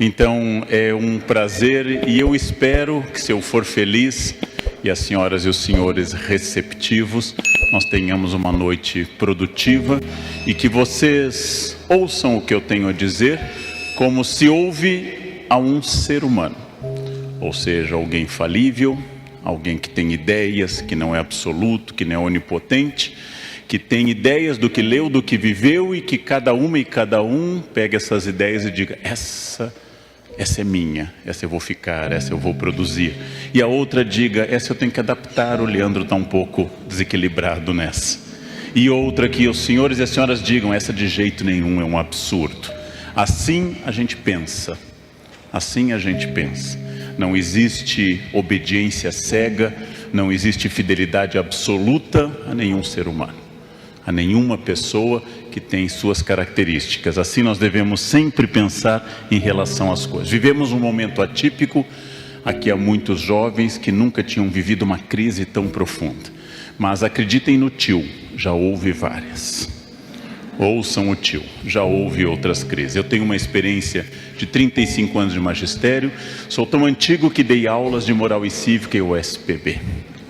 Então é um prazer e eu espero que, se eu for feliz e as senhoras e os senhores receptivos, nós tenhamos uma noite produtiva e que vocês ouçam o que eu tenho a dizer como se ouve a um ser humano, ou seja, alguém falível, alguém que tem ideias, que não é absoluto, que não é onipotente, que tem ideias do que leu, do que viveu, e que cada uma e cada um pegue essas ideias e diga: essa é minha, essa eu vou ficar, essa eu vou produzir. E a outra diga: essa eu tenho que adaptar, o Leandro está um pouco desequilibrado nessa. E outra que os senhores e as senhoras digam: essa de jeito nenhum, é um absurdo. Assim a gente pensa, assim a gente pensa. Não existe obediência cega, não existe fidelidade absoluta a nenhum ser humano, a nenhuma pessoa que tem suas características. Assim nós devemos sempre pensar em relação às coisas. Vivemos um momento atípico. Aqui há muitos jovens que nunca tinham vivido uma crise tão profunda. Mas acreditem no tio, já houve várias. Ouçam o tio, já houve outras crises. Eu tenho uma experiência de 35 anos de magistério. Sou tão antigo que dei aulas de moral e cívica e USPB.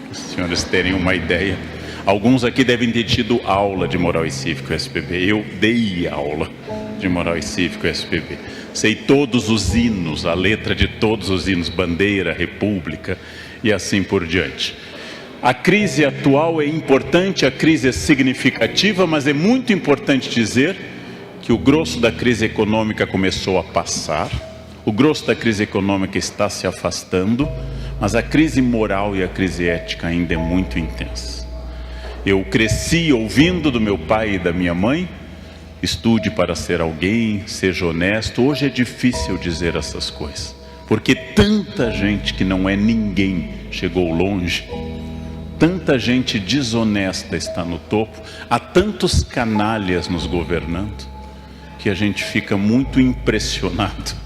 Para os senhores terem uma ideia. Alguns aqui devem ter tido aula de moral e cívica USPB. Eu dei aula de moral e cívica USPB. Sei todos os hinos, a letra de todos os hinos, bandeira, república e assim por diante. A crise atual é importante, a crise é significativa, mas é muito importante dizer que o grosso da crise econômica começou a passar, o grosso da crise econômica está se afastando, mas a crise moral e a crise ética ainda é muito intensa. Eu cresci ouvindo do meu pai e da minha mãe: estude para ser alguém, seja honesto. Hoje é difícil dizer essas coisas, porque tanta gente que não é ninguém chegou longe, tanta gente desonesta está no topo, há tantos canalhas nos governando, que a gente fica muito impressionado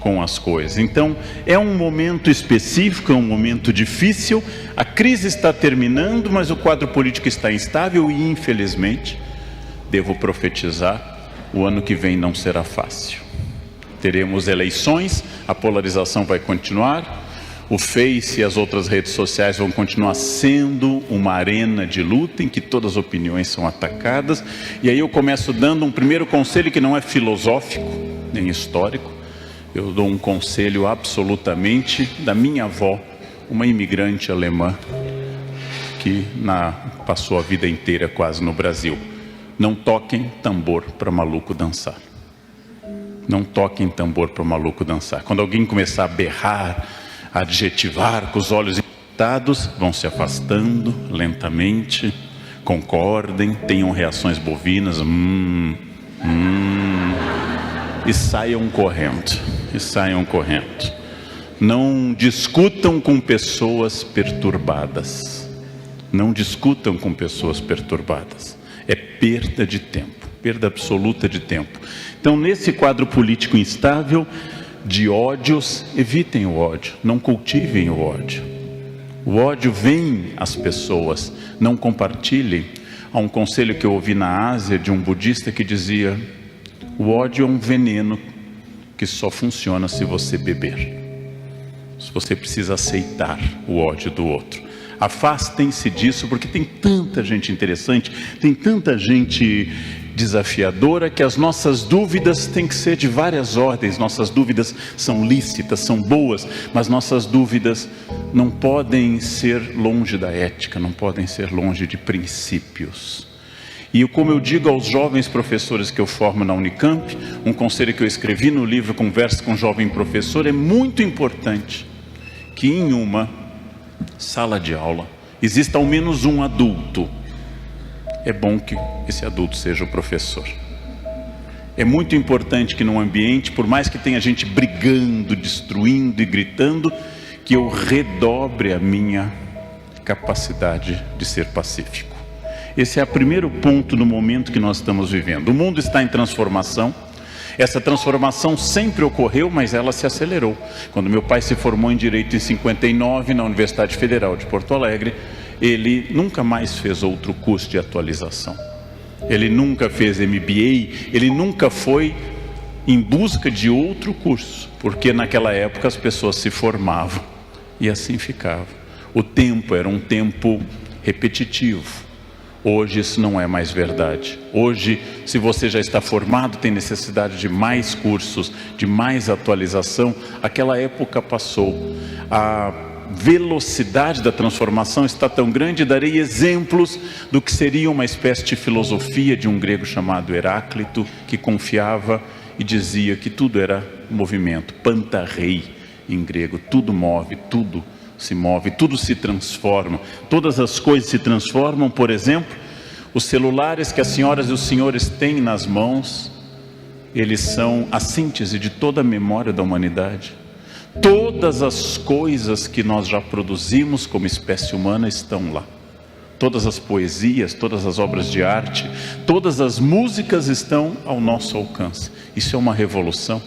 com as coisas. Então é um momento específico, é um momento difícil. A crise está terminando, mas o quadro político está instável e, infelizmente, devo profetizar, o ano que vem não será fácil. Teremos eleições, a polarização vai continuar, o Face e as outras redes sociais vão continuar sendo uma arena de luta em que todas as opiniões são atacadas. E aí eu começo dando um primeiro conselho que não é filosófico nem histórico. Eu dou um conselho absolutamente da minha avó, uma imigrante alemã que passou a vida inteira quase no Brasil. Não toquem tambor para maluco dançar. Não toquem tambor para maluco dançar. Quando alguém começar a berrar, a adjetivar com os olhos irritados, vão se afastando lentamente, concordem, tenham reações bovinas, e saiam correndo, Não discutam com pessoas perturbadas, não discutam com pessoas perturbadas, é perda de tempo, perda absoluta de tempo. Então, nesse quadro político instável, de ódios, evitem o ódio, não cultivem o ódio. O ódio vem às pessoas, não compartilhem. Há um conselho que eu ouvi na Ásia de um budista que dizia: o ódio é um veneno que só funciona se você beber. Se você precisa aceitar o ódio do outro. Afastem-se disso, porque tem tanta gente interessante, tem tanta gente desafiadora, que as nossas dúvidas têm que ser de várias ordens. Nossas dúvidas são lícitas, são boas, mas nossas dúvidas não podem ser longe da ética, não podem ser longe de princípios. E como eu digo aos jovens professores que eu formo na Unicamp, um conselho que eu escrevi no livro Conversa com um Jovem Professor: é muito importante que em uma sala de aula exista ao menos um adulto. É bom que esse adulto seja o professor. É muito importante que num ambiente, por mais que tenha gente brigando, destruindo e gritando, que eu redobre a minha capacidade de ser pacífico. Esse é o primeiro ponto no momento que nós estamos vivendo. O mundo está em transformação. Essa transformação sempre ocorreu, mas ela se acelerou. Quando meu pai se formou em Direito em 59 na Universidade Federal de Porto Alegre, ele nunca mais fez outro curso de atualização. Ele nunca fez MBA, ele nunca foi em busca de outro curso, porque naquela época as pessoas se formavam e assim ficava. O tempo era um tempo repetitivo. Hoje isso não é mais verdade. Hoje, se você já está formado, tem necessidade de mais cursos, de mais atualização. Aquela época passou. A velocidade da transformação está tão grande. Darei exemplos do que seria uma espécie de filosofia de um grego chamado Heráclito, que confiava e dizia que tudo era movimento, pantarrei em grego, tudo move, tudo se move, tudo se transforma, todas as coisas se transformam. Por exemplo, os celulares que as senhoras e os senhores têm nas mãos, eles são a síntese de toda a memória da humanidade. Todas as coisas que nós já produzimos como espécie humana estão lá. Todas as poesias, todas as obras de arte, todas as músicas estão ao nosso alcance. Isso é uma revolução.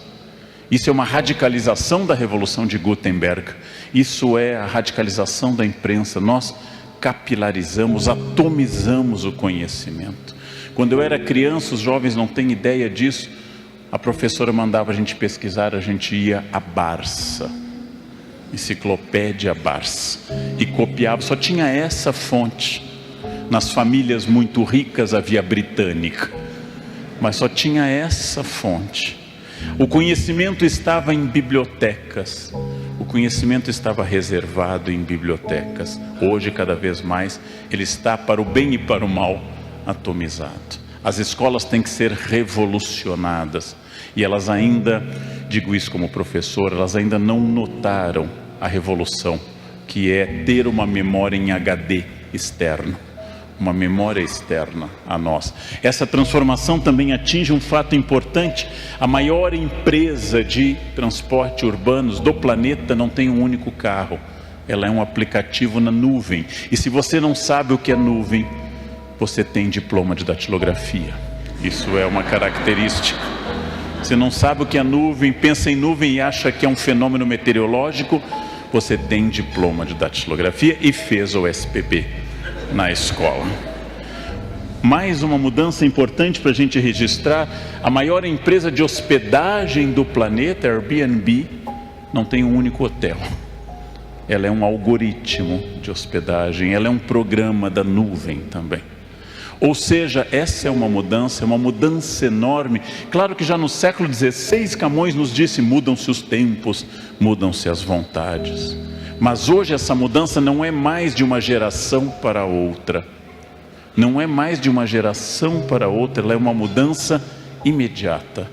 Isso é uma radicalização da revolução de Gutenberg. Isso é a radicalização da imprensa. Nós capilarizamos, atomizamos o conhecimento. Quando eu era criança, os jovens não têm ideia disso. A professora mandava a gente pesquisar, a gente ia à Barça, Enciclopédia Barça, e copiava. Só tinha essa fonte. Nas famílias muito ricas havia britânica, mas só tinha essa fonte. O conhecimento estava em bibliotecas. O conhecimento estava reservado em bibliotecas. Hoje, cada vez mais, ele está, para o bem e para o mal, atomizado. As escolas têm que ser revolucionadas. E elas ainda, digo isso como professor, elas ainda não notaram a revolução, que é ter uma memória em HD externo. Uma memória externa a nós. Essa transformação também atinge um fato importante. A maior empresa de transporte urbanos do planeta não tem um único carro. Ela é um aplicativo na nuvem. E se você não sabe o que é nuvem, você tem diploma de datilografia. Isso é uma característica. Você não sabe o que é nuvem, pensa em nuvem e acha que é um fenômeno meteorológico, você tem diploma de datilografia e fez o SPB na escola. Mais uma mudança importante para a gente registrar: a maior empresa de hospedagem do planeta, Airbnb, não tem um único hotel. Ela é um algoritmo de hospedagem, ela é um programa da nuvem também. Ou seja, essa é uma mudança enorme. Claro que já no século XVI Camões nos disse: mudam-se os tempos, mudam-se as vontades. Mas hoje essa mudança não é mais de uma geração para outra. Não é mais de uma geração para outra, ela é uma mudança imediata.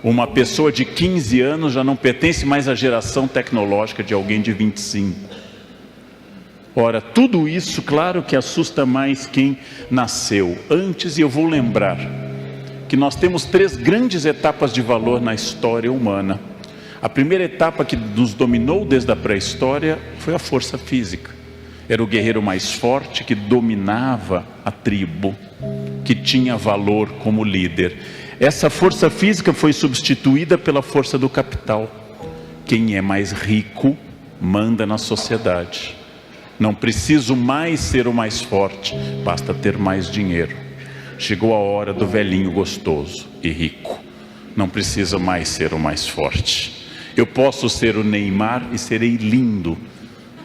Uma pessoa de 15 anos já não pertence mais à geração tecnológica de alguém de 25. Ora, tudo isso, claro que assusta mais quem nasceu antes. E eu vou lembrar que nós temos 3 grandes etapas de valor na história humana. A primeira etapa, que nos dominou desde a pré-história, foi a força física. Era o guerreiro mais forte que dominava a tribo, que tinha valor como líder. Essa força física foi substituída pela força do capital. Quem é mais rico manda na sociedade. Não preciso mais ser o mais forte, basta ter mais dinheiro. Chegou a hora do velhinho gostoso e rico. Não precisa mais ser o mais forte. Eu posso ser o Neymar e serei lindo,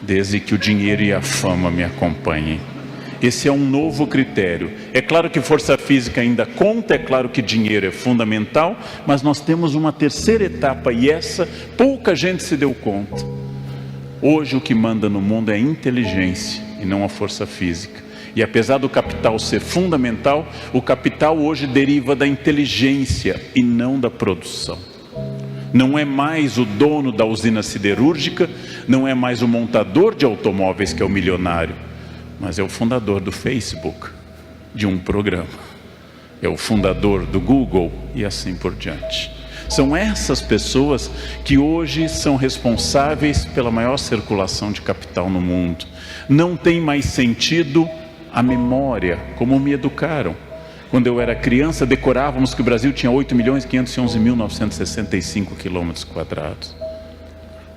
desde que o dinheiro e a fama me acompanhem. Esse é um novo critério. É claro que força física ainda conta, é claro que dinheiro é fundamental, mas nós temos uma terceira etapa, e essa pouca gente se deu conta. Hoje o que manda no mundo é a inteligência e não a força física. E apesar do capital ser fundamental, o capital hoje deriva da inteligência e não da produção. Não é mais o dono da usina siderúrgica, não é mais o montador de automóveis que é o milionário, mas é o fundador do Facebook, de um programa. É o fundador do Google e assim por diante. São essas pessoas que hoje são responsáveis pela maior circulação de capital no mundo. Não tem mais sentido a memória, como me educaram. Quando eu era criança, decorávamos que o Brasil tinha 8.511.965 quilômetros quadrados.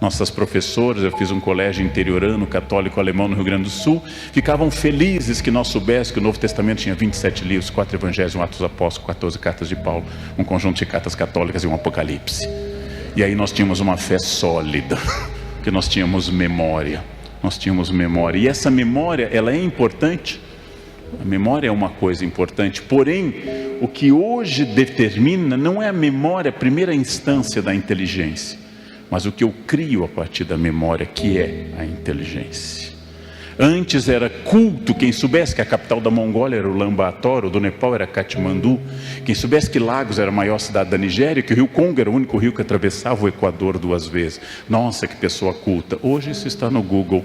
Nossas professoras, eu fiz um colégio interiorano, católico alemão no Rio Grande do Sul, ficavam felizes que nós soubéssemos que o Novo Testamento tinha 27 livros, 4 evangelhos, 1 Atos dos Apóstolos, 14 cartas de Paulo, um conjunto de cartas católicas e um Apocalipse. E aí nós tínhamos uma fé sólida, porque nós tínhamos memória. E essa memória, ela é importante. A memória é uma coisa importante, porém, o que hoje determina não é a memória, a primeira instância da inteligência, mas o que eu crio a partir da memória, que é a inteligência. Antes era culto, quem soubesse que a capital da Mongólia era Ulaanbaatar, o do Nepal era Katmandu, quem soubesse que Lagos era a maior cidade da Nigéria, que o rio Congo era o único rio que atravessava o Equador 2 vezes. Nossa, que pessoa culta. Hoje isso está no Google.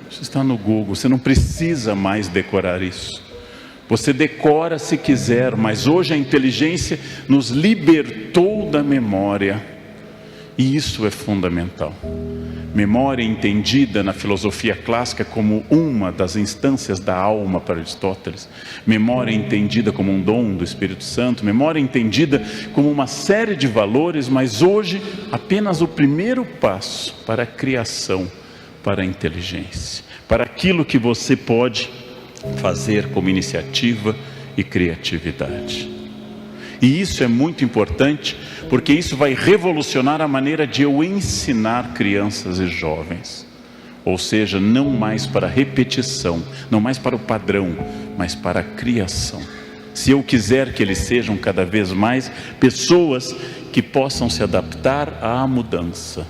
Isso está no Google, você não precisa mais decorar isso. Você decora se quiser, mas hoje a inteligência nos libertou da memória. E isso é fundamental. Memória entendida na filosofia clássica como uma das instâncias da alma para Aristóteles. Memória entendida como um dom do Espírito Santo. Memória entendida como uma série de valores, mas hoje apenas o primeiro passo para a criação, para a inteligência. Para aquilo que você pode fazer como iniciativa e criatividade. E isso é muito importante, porque isso vai revolucionar a maneira de eu ensinar crianças e jovens. Ou seja, não mais para repetição, não mais para o padrão, mas para a criação. Se eu quiser que eles sejam cada vez mais pessoas que possam se adaptar à mudança.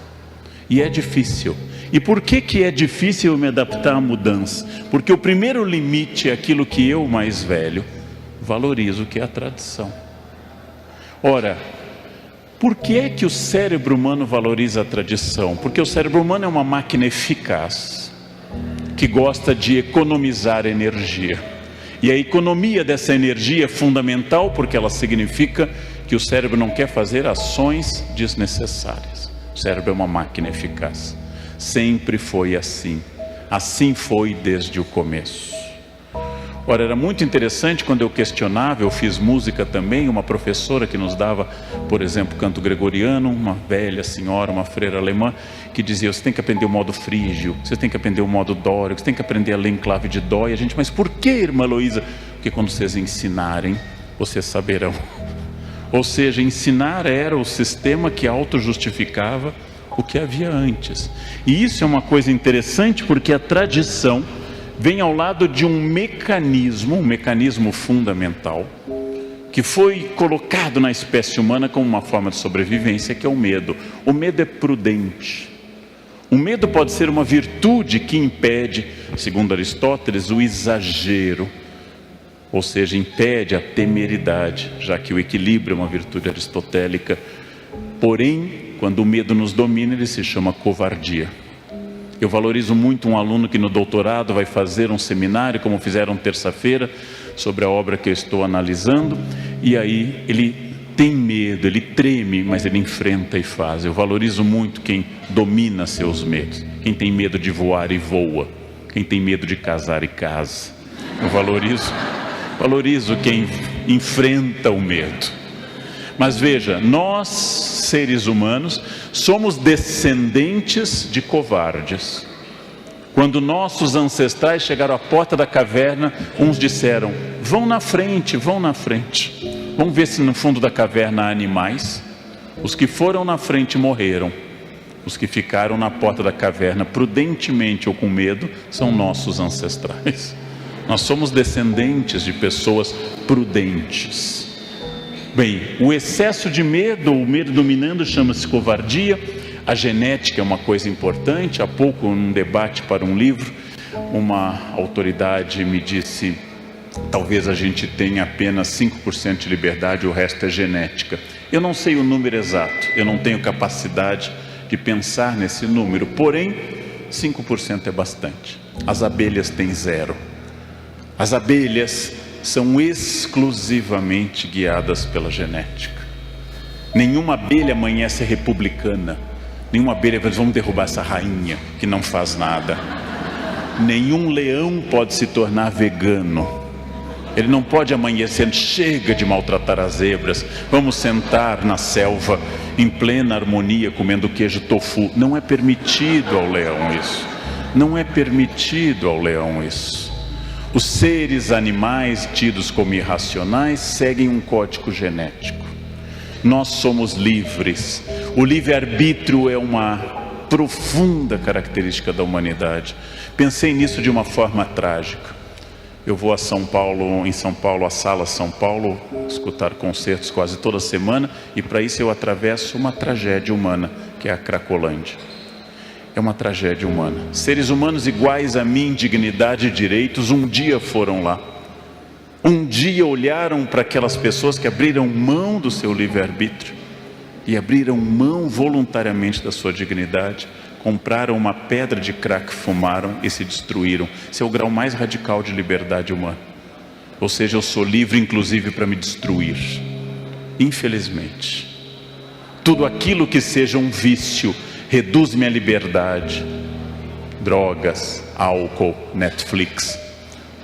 E é difícil. E por que é difícil eu me adaptar à mudança? Porque o primeiro limite é aquilo que eu, mais velho, valorizo, que é a tradição. Ora, por que é que o cérebro humano valoriza a tradição? Porque o cérebro humano é uma máquina eficaz, que gosta de economizar energia. E a economia dessa energia é fundamental, porque ela significa que o cérebro não quer fazer ações desnecessárias. O cérebro é uma máquina eficaz. Sempre foi assim. Assim foi desde o começo. Ora, era muito interessante quando eu questionava, eu fiz música também, uma professora que nos dava, por exemplo, canto gregoriano, uma velha senhora, uma freira alemã, que dizia, você tem que aprender o modo frígio, você tem que aprender o modo dórico, você tem que aprender a ler em clave de dó. E a gente, mas por que, irmã Heloísa? Porque quando vocês ensinarem, vocês saberão. Ou seja, ensinar era o sistema que auto-justificava o que havia antes. E isso é uma coisa interessante, porque a tradição vem ao lado de um mecanismo fundamental, que foi colocado na espécie humana como uma forma de sobrevivência, que é o medo. O medo é prudente. O medo pode ser uma virtude que impede, segundo Aristóteles, o exagero. Ou seja, impede a temeridade, já que o equilíbrio é uma virtude aristotélica. Porém, quando o medo nos domina, ele se chama covardia. Eu valorizo muito um aluno que no doutorado vai fazer um seminário, como fizeram terça-feira, sobre a obra que eu estou analisando, e aí ele tem medo, ele treme, mas ele enfrenta e faz. Eu valorizo muito quem domina seus medos, quem tem medo de voar e voa, quem tem medo de casar e casa. Eu valorizo quem enfrenta o medo. Mas veja, nós, seres humanos, somos descendentes de covardes. Quando nossos ancestrais chegaram à porta da caverna, uns disseram, vão na frente, vamos ver se no fundo da caverna há animais. Os que foram na frente morreram. Os que ficaram na porta da caverna prudentemente ou com medo são nossos ancestrais. Nós somos descendentes de pessoas prudentes. Bem, o excesso de medo, o medo dominando, chama-se covardia. A genética é uma coisa importante. Há pouco, num debate para um livro, uma autoridade me disse, talvez a gente tenha apenas 5% de liberdade, o resto é genética. Eu não sei o número exato, eu não tenho capacidade de pensar nesse número, porém, 5% é bastante. As abelhas têm 0. As abelhas são exclusivamente guiadas pela genética. Nenhuma abelha amanhece republicana. Nenhuma abelha diz, vamos derrubar essa rainha que não faz nada. Nenhum leão pode se tornar vegano. Ele não pode amanhecer, chega de maltratar as zebras, vamos sentar na selva em plena harmonia comendo queijo tofu. Não é permitido ao leão isso. Não é permitido ao leão isso. Os seres animais tidos como irracionais seguem um código genético. Nós somos livres. O livre-arbítrio é uma profunda característica da humanidade. Pensei nisso de uma forma trágica. Eu vou a São Paulo, à Sala São Paulo, escutar concertos quase toda semana, e para isso eu atravesso uma tragédia humana, que é a Cracolândia. É uma tragédia humana. Seres humanos iguais a mim, dignidade e direitos, um dia foram lá. Um dia olharam para aquelas pessoas que abriram mão do seu livre-arbítrio e abriram mão voluntariamente da sua dignidade. Compraram uma pedra de crack, fumaram e se destruíram. Esse é o grau mais radical de liberdade humana. Ou seja, eu sou livre inclusive para me destruir. Infelizmente, tudo aquilo que seja um vício reduz minha liberdade. Drogas, álcool, Netflix,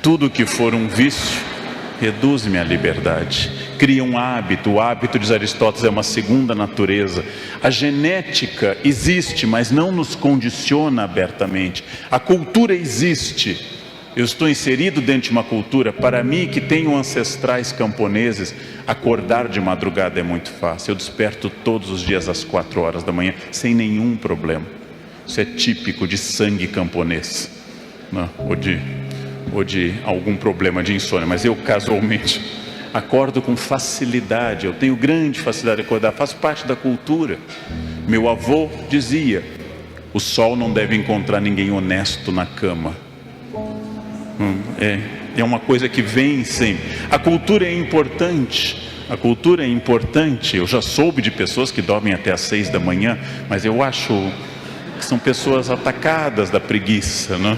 tudo que for um vício reduz minha liberdade. Cria um hábito. O hábito, diz Aristóteles, é uma segunda natureza. A genética existe, mas não nos condiciona abertamente. A cultura existe. Eu estou inserido dentro de uma cultura. Para mim, que tenho ancestrais camponeses, acordar de madrugada é muito fácil. Eu desperto todos os dias às 4 horas da manhã, sem nenhum problema. Isso é típico de sangue camponês, não? Ou de algum problema de insônia. Mas eu, casualmente, acordo com facilidade. Eu tenho grande facilidade de acordar. Faz parte da cultura. Meu avô dizia: o sol não deve encontrar ninguém honesto na cama. É uma coisa que vem sempre. A cultura é importante. A cultura é importante. Eu já soube de pessoas que dormem até às 6 da manhã, mas eu acho que são pessoas atacadas da preguiça, né?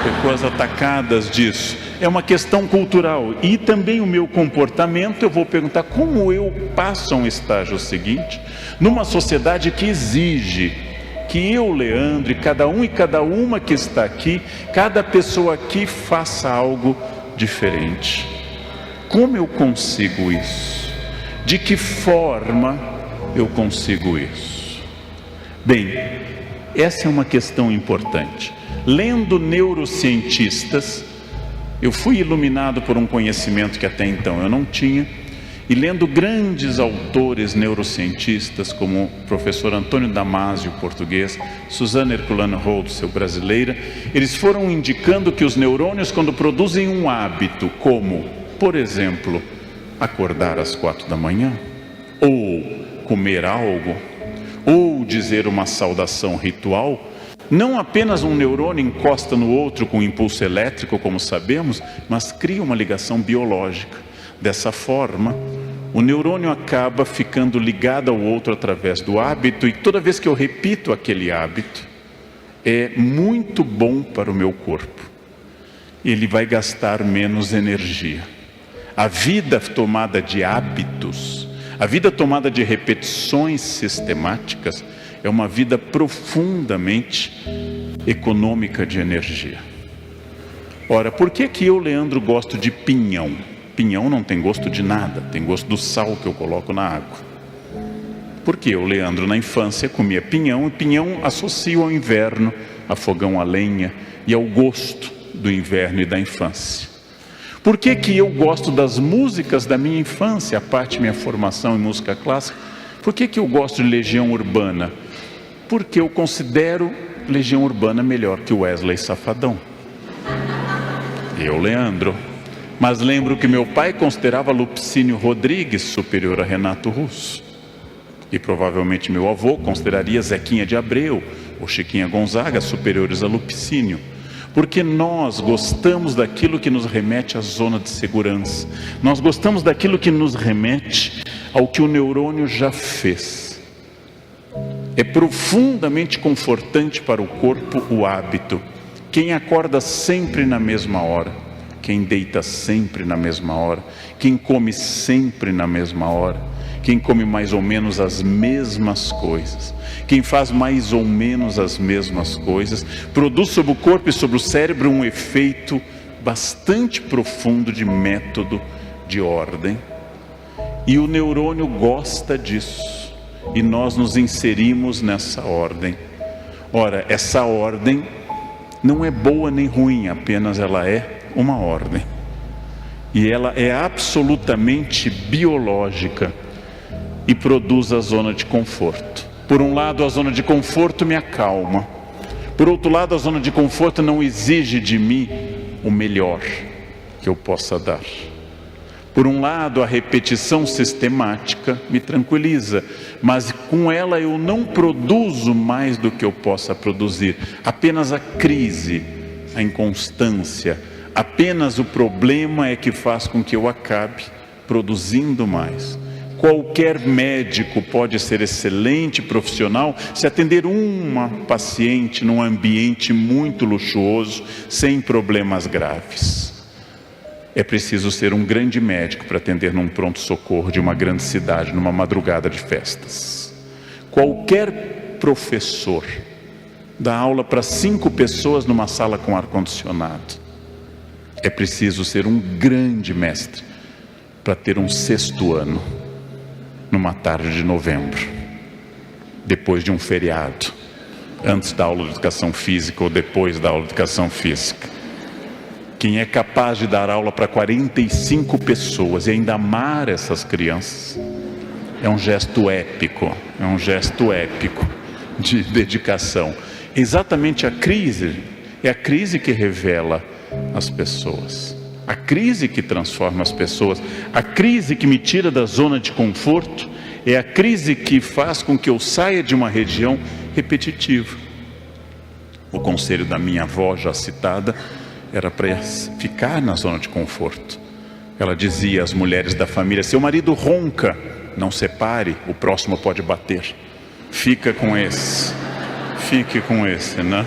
Pessoas atacadas disso. É uma questão cultural. E também o meu comportamento, eu vou perguntar como eu passo a um estágio seguinte, numa sociedade que exige que eu, Leandro, e cada um e cada uma que está aqui, cada pessoa aqui faça algo diferente. Como eu consigo isso? De que forma eu consigo isso? Bem, essa é uma questão importante. Lendo neurocientistas, eu fui iluminado por um conhecimento que até então eu não tinha, e lendo grandes autores neurocientistas, como o professor Antônio Damasio, português, Suzana Herculano Holtz, brasileira, eles foram indicando que os neurônios, quando produzem um hábito, como, por exemplo, acordar às 4 da manhã, ou comer algo, ou dizer uma saudação ritual, não apenas um neurônio encosta no outro com impulso elétrico, como sabemos, mas cria uma ligação biológica. Dessa forma, o neurônio acaba ficando ligado ao outro através do hábito, e toda vez que eu repito aquele hábito, é muito bom para o meu corpo. Ele vai gastar menos energia. A vida tomada de hábitos, a vida tomada de repetições sistemáticas, é uma vida profundamente econômica de energia. Ora, por que eu, Leandro, gosto de pinhão? Pinhão não tem gosto de nada, tem gosto do sal que eu coloco na água. Porque eu, Leandro, na infância comia pinhão, e pinhão associo ao inverno, a fogão a lenha e ao gosto do inverno e da infância. Por que eu gosto das músicas da minha infância, a parte da minha formação em música clássica? Por que eu gosto de Legião Urbana? Porque eu considero Legião Urbana melhor que Wesley Safadão. Eu, Leandro. Mas lembro que meu pai considerava Lupicínio Rodrigues superior a Renato Russo. E provavelmente meu avô consideraria Zequinha de Abreu ou Chiquinha Gonzaga superiores a Lupicínio. Porque nós gostamos daquilo que nos remete à zona de segurança. Nós gostamos daquilo que nos remete ao que o neurônio já fez. É profundamente confortante para o corpo o hábito. Quem acorda sempre na mesma hora, quem deita sempre na mesma hora, quem come sempre na mesma hora, quem come mais ou menos as mesmas coisas, quem faz mais ou menos as mesmas coisas, produz sobre o corpo e sobre o cérebro um efeito bastante profundo de método, de ordem. E o neurônio gosta disso. E nós nos inserimos nessa ordem. Ora, essa ordem não é boa nem ruim, apenas ela é uma ordem. E ela é absolutamente biológica e produz a zona de conforto. Por um lado, a zona de conforto me acalma. Por outro lado, a zona de conforto não exige de mim o melhor que eu possa dar. Por um lado, a repetição sistemática me tranquiliza, mas com ela eu não produzo mais do que eu possa produzir. Apenas a crise, a inconstância, apenas o problema é que faz com que eu acabe produzindo mais. Qualquer médico pode ser excelente profissional se atender uma paciente num ambiente muito luxuoso, sem problemas graves. É preciso ser um grande médico para atender num pronto-socorro de uma grande cidade, numa madrugada de festas. Qualquer professor dá aula para 5 pessoas numa sala com ar-condicionado. É preciso ser um grande mestre para ter um 6º ano, numa tarde de novembro, depois de um feriado, antes da aula de educação física ou depois da aula de educação física. Quem é capaz de dar aula para 45 pessoas e ainda amar essas crianças, é um gesto épico, de dedicação. Exatamente a crise, é a crise que revela as pessoas, a crise que transforma as pessoas, a crise que me tira da zona de conforto, é a crise que faz com que eu saia de uma região repetitiva. O conselho da minha avó, já citada, era para ficar na zona de conforto. Ela dizia às mulheres da família: seu marido ronca, não separe, o próximo pode bater. Fique com esse, né?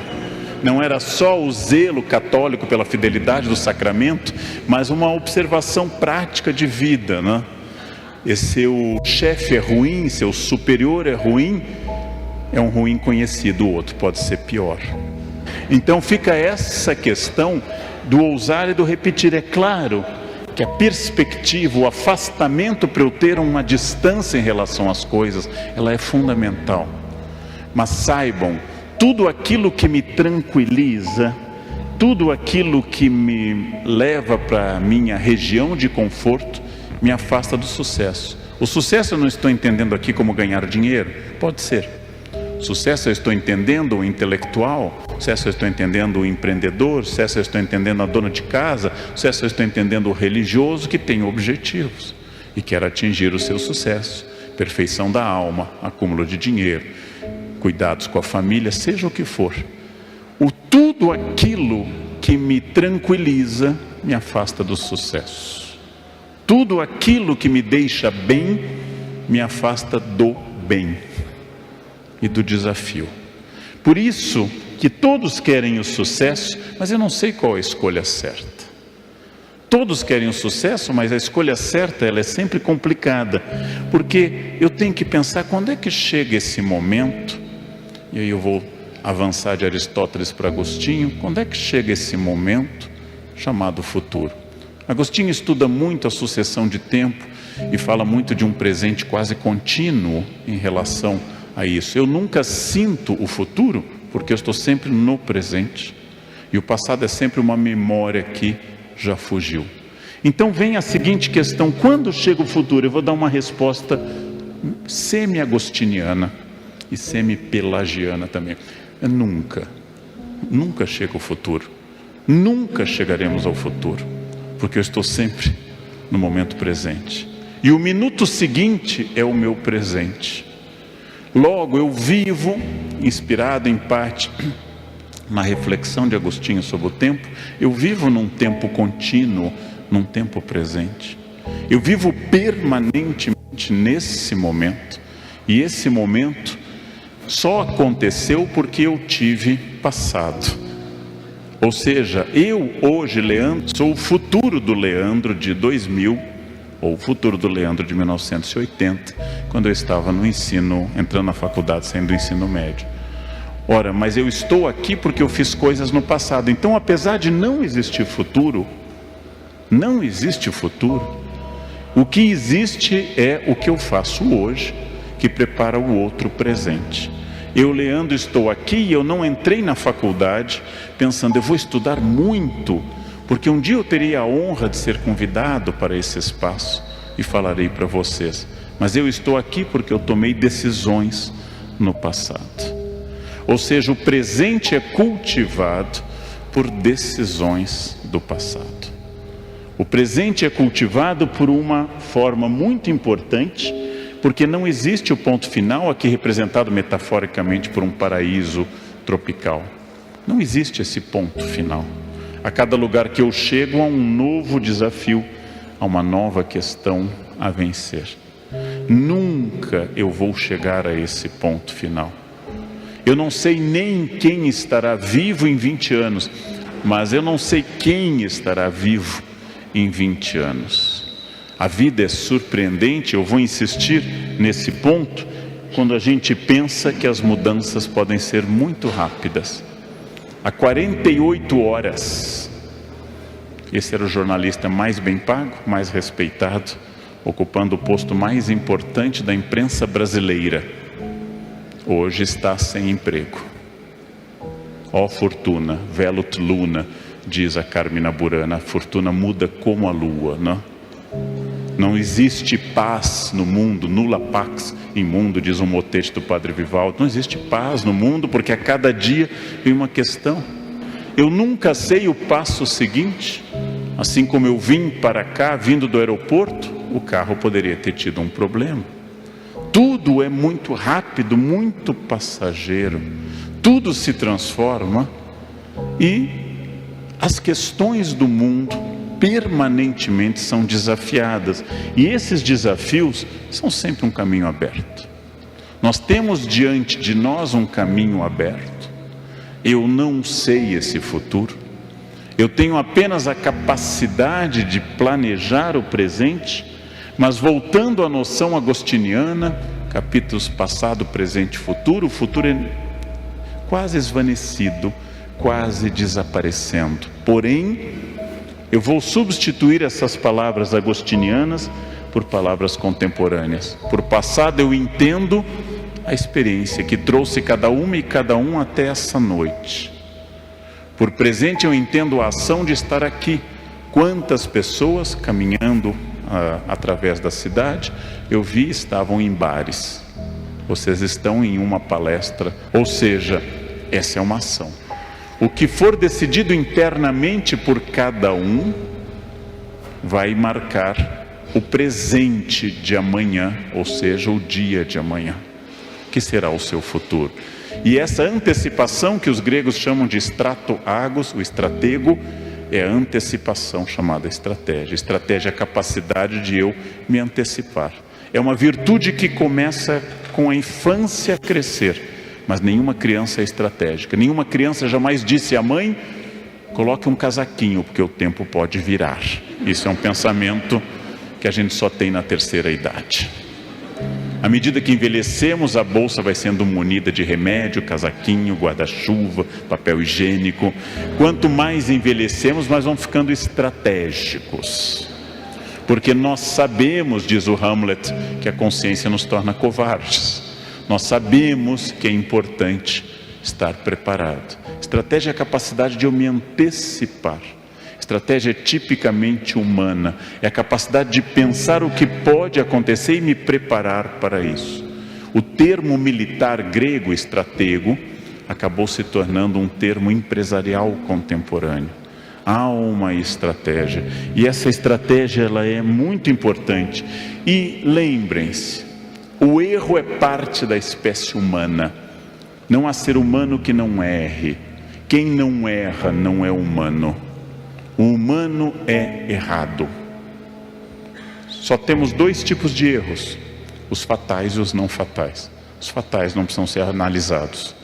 Não era só o zelo católico pela fidelidade do sacramento, mas uma observação prática de vida, né? E seu chefe é ruim, seu superior é ruim, é um ruim conhecido, o outro pode ser pior. Então fica essa questão do ousar e do repetir. É claro que a perspectiva, o afastamento para eu ter uma distância em relação às coisas, ela é fundamental. Mas saibam, tudo aquilo que me tranquiliza, tudo aquilo que me leva para a minha região de conforto, me afasta do sucesso. O sucesso eu não estou entendendo aqui como ganhar dinheiro, pode ser. Sucesso eu estou entendendo o intelectual, sucesso eu estou entendendo o empreendedor, sucesso eu estou entendendo a dona de casa, sucesso eu estou entendendo o religioso que tem objetivos e quer atingir o seu sucesso, perfeição da alma, acúmulo de dinheiro, cuidados com a família, seja o que for. Tudo aquilo que me tranquiliza me afasta do sucesso. Tudo aquilo que me deixa bem me afasta do bem e do desafio. Por isso que todos querem o sucesso, mas eu não sei qual a escolha certa. Todos querem o sucesso, mas a escolha certa ela é sempre complicada, porque eu tenho que pensar quando é que chega esse momento, e aí eu vou avançar de Aristóteles para Agostinho, quando é que chega esse momento chamado futuro. Agostinho estuda muito a sucessão de tempo e fala muito de um presente quase contínuo em relação a isso. Eu nunca sinto o futuro porque eu estou sempre no presente e o passado é sempre uma memória que já fugiu. Então vem a seguinte questão: quando chega o futuro? Eu vou dar uma resposta semi-agostiniana e semi-pelagiana também. Nunca chega o futuro, nunca chegaremos ao futuro, porque eu estou sempre no momento presente e o minuto seguinte é o meu presente. Logo eu vivo, inspirado em parte na reflexão de Agostinho sobre o tempo, eu vivo num tempo contínuo, num tempo presente. Eu vivo permanentemente nesse momento, e esse momento só aconteceu porque eu tive passado. Ou seja, eu hoje, Leandro, sou o futuro do Leandro de 2000, ou o futuro do Leandro de 1980, quando eu estava no ensino, entrando na faculdade, saindo do ensino médio. Ora, mas eu estou aqui porque eu fiz coisas no passado. Então, apesar de não existir futuro, não existe futuro. O que existe é o que eu faço hoje, que prepara o outro presente. Eu, Leandro, estou aqui e eu não entrei na faculdade pensando, eu vou estudar muito, porque um dia eu terei a honra de ser convidado para esse espaço e falarei para vocês. Mas eu estou aqui porque eu tomei decisões no passado. Ou seja, o presente é cultivado por decisões do passado. O presente é cultivado por uma forma muito importante, porque não existe o ponto final, aqui representado metaforicamente por um paraíso tropical. Não existe esse ponto final. A cada lugar que eu chego há um novo desafio, há uma nova questão a vencer. Nunca eu vou chegar a esse ponto final. Eu não sei nem quem estará vivo em 20 anos, mas eu não sei quem estará vivo em 20 anos. A vida é surpreendente, eu vou insistir nesse ponto, quando a gente pensa que as mudanças podem ser muito rápidas. Há 48 horas, esse era o jornalista mais bem pago, mais respeitado, ocupando o posto mais importante da imprensa brasileira. Hoje está sem emprego. Ó fortuna, velut luna, diz a Carmina Burana, a fortuna muda como a lua, não? Não existe paz no mundo, nulla pax in mundo, diz um motete do Padre Vivaldo. Não existe paz no mundo, porque a cada dia vem uma questão. Eu nunca sei o passo seguinte. Assim como eu vim para cá, vindo do aeroporto, o carro poderia ter tido um problema. Tudo é muito rápido, muito passageiro. Tudo se transforma e as questões do mundo permanentemente são desafiadas. E esses desafios são sempre um caminho aberto. Nós temos diante de nós um caminho aberto. Eu não sei esse futuro. Eu tenho apenas a capacidade de planejar o presente, mas voltando à noção agostiniana, capítulos passado, presente e futuro, o futuro é quase esvanecido, quase desaparecendo. Porém, eu vou substituir essas palavras agostinianas por palavras contemporâneas. Por passado eu entendo a experiência que trouxe cada uma e cada um até essa noite. Por presente eu entendo a ação de estar aqui. Quantas pessoas caminhando através da cidade eu vi estavam em bares. Vocês estão em uma palestra, ou seja, essa é uma ação. O que for decidido internamente por cada um vai marcar o presente de amanhã, ou seja, o dia de amanhã, que será o seu futuro. E essa antecipação que os gregos chamam de strato-agos, o estratego, é a antecipação chamada estratégia. Estratégia é a capacidade de eu me antecipar. É uma virtude que começa com a infância a crescer, mas nenhuma criança é estratégica. Nenhuma criança jamais disse à mãe, coloque um casaquinho, porque o tempo pode virar. Isso é um pensamento que a gente só tem na terceira idade. À medida que envelhecemos, a bolsa vai sendo munida de remédio, casaquinho, guarda-chuva, papel higiênico. Quanto mais envelhecemos, mais vamos ficando estratégicos. Porque nós sabemos, diz o Hamlet, que a consciência nos torna covardes. Nós sabemos que é importante estar preparado. Estratégia é a capacidade de eu me antecipar. Estratégia é tipicamente humana, é a capacidade de pensar o que pode acontecer e me preparar para isso. O termo militar grego, estratego, acabou se tornando um termo empresarial contemporâneo. Há uma estratégia, e essa estratégia ela é muito importante. E lembrem-se, o erro é parte da espécie humana. Não há ser humano que não erre. Quem não erra não é humano. O humano é errado. Só temos dois tipos de erros: os fatais e os não fatais. Os fatais não precisam ser analisados,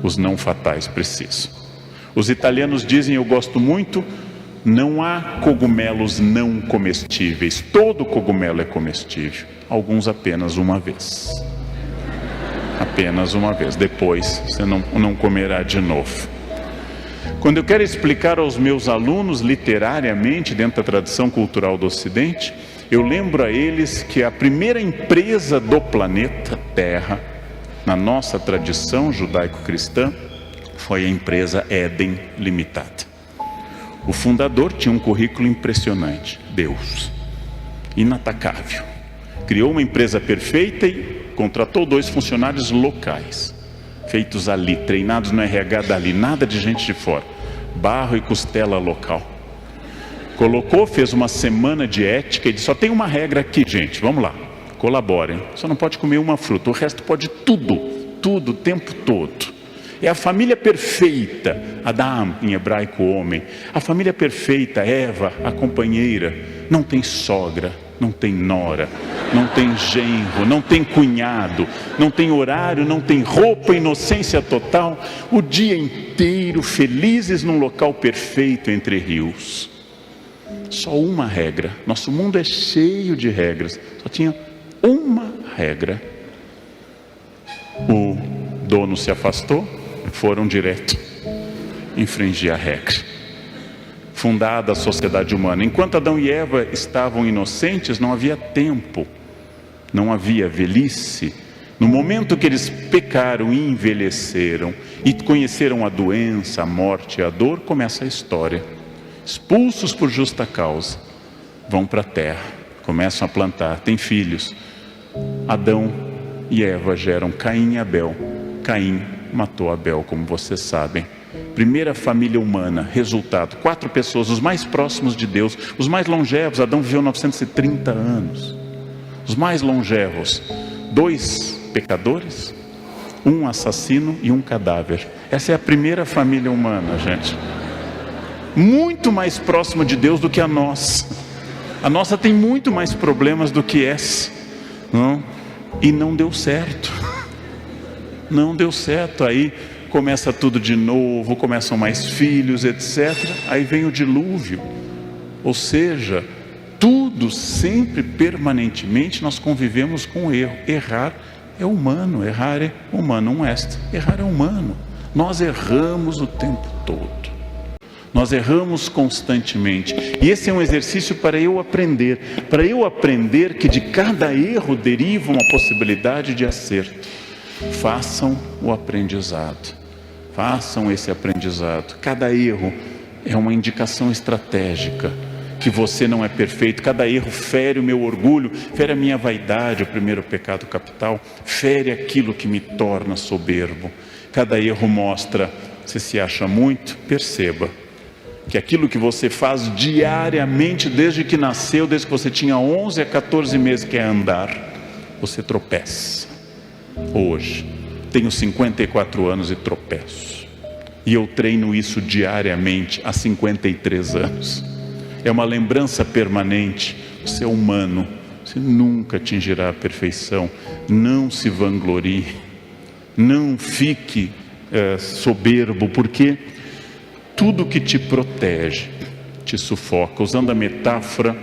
os não fatais precisam. Os italianos dizem, eu gosto muito, não há cogumelos não comestíveis. Todo cogumelo é comestível, alguns apenas uma vez. apenas uma vez. Depois você não comerá de novo. Quando eu quero explicar aos meus alunos literariamente, dentro da tradição cultural do Ocidente, eu lembro a eles que a primeira empresa do planeta Terra, na nossa tradição judaico-cristã, foi a empresa Éden Limitada. O fundador tinha um currículo impressionante. Deus, inatacável. Criou uma empresa perfeita e contratou 2 funcionários locais, feitos ali, treinados no RH dali, nada de gente de fora, barro e costela local. Colocou, fez uma semana de ética e disse: só tem uma regra aqui, gente, vamos lá, colaborem, só não pode comer uma fruta, o resto pode tudo, o tempo todo. É a família perfeita, Adam, em hebraico homem, a família perfeita, Eva, a companheira, não tem sogra, não tem nora, não tem genro, não tem cunhado, não tem horário, não tem roupa, inocência total, o dia inteiro felizes num local perfeito entre rios. Só uma regra, nosso mundo é cheio de regras, só tinha uma regra. O dono se afastou, foram direto infringir a regra. Fundada a sociedade humana, enquanto Adão e Eva estavam inocentes, não havia tempo, não havia velhice. No momento que eles pecaram e envelheceram e conheceram a doença, a morte e a dor, começa a história. Expulsos por justa causa, vão para a terra, começam a plantar, têm filhos. Adão e Eva geram Caim e Abel. Caim matou Abel, como vocês sabem. Primeira família humana, resultado, 4 pessoas, os mais próximos de Deus, os mais longevos. Adão viveu 930 anos. Os mais longevos, 2 pecadores, 1 assassino e 1 cadáver. Essa é a primeira família humana, gente. Muito mais próxima de Deus do que a nossa. A nossa tem muito mais problemas do que essa, não? E não deu certo. Não deu certo. Aí começa tudo de novo, começam mais filhos, etc. Aí vem o dilúvio. Ou seja, tudo sempre, permanentemente, nós convivemos com o erro. Errar é humano, errar é humano, errar é humano. Nós erramos o tempo todo. Nós erramos constantemente. E esse é um exercício para eu aprender que de cada erro deriva uma possibilidade de acerto. Façam o aprendizado. Façam esse aprendizado. Cada erro é uma indicação estratégica que você não é perfeito. Cada erro fere o meu orgulho, fere a minha vaidade, o primeiro pecado capital, fere aquilo que me torna soberbo. Cada erro mostra, você se acha muito, perceba que aquilo que você faz diariamente, desde que nasceu, desde que você tinha 11 a 14 meses, que é andar, você tropeça. Hoje, tenho 54 anos e tropeço. E eu treino isso diariamente há 53 anos. É uma lembrança permanente. Você é humano, você nunca atingirá a perfeição. Não se vanglorie, não fique soberbo, porque tudo que te protege te sufoca. Usando a metáfora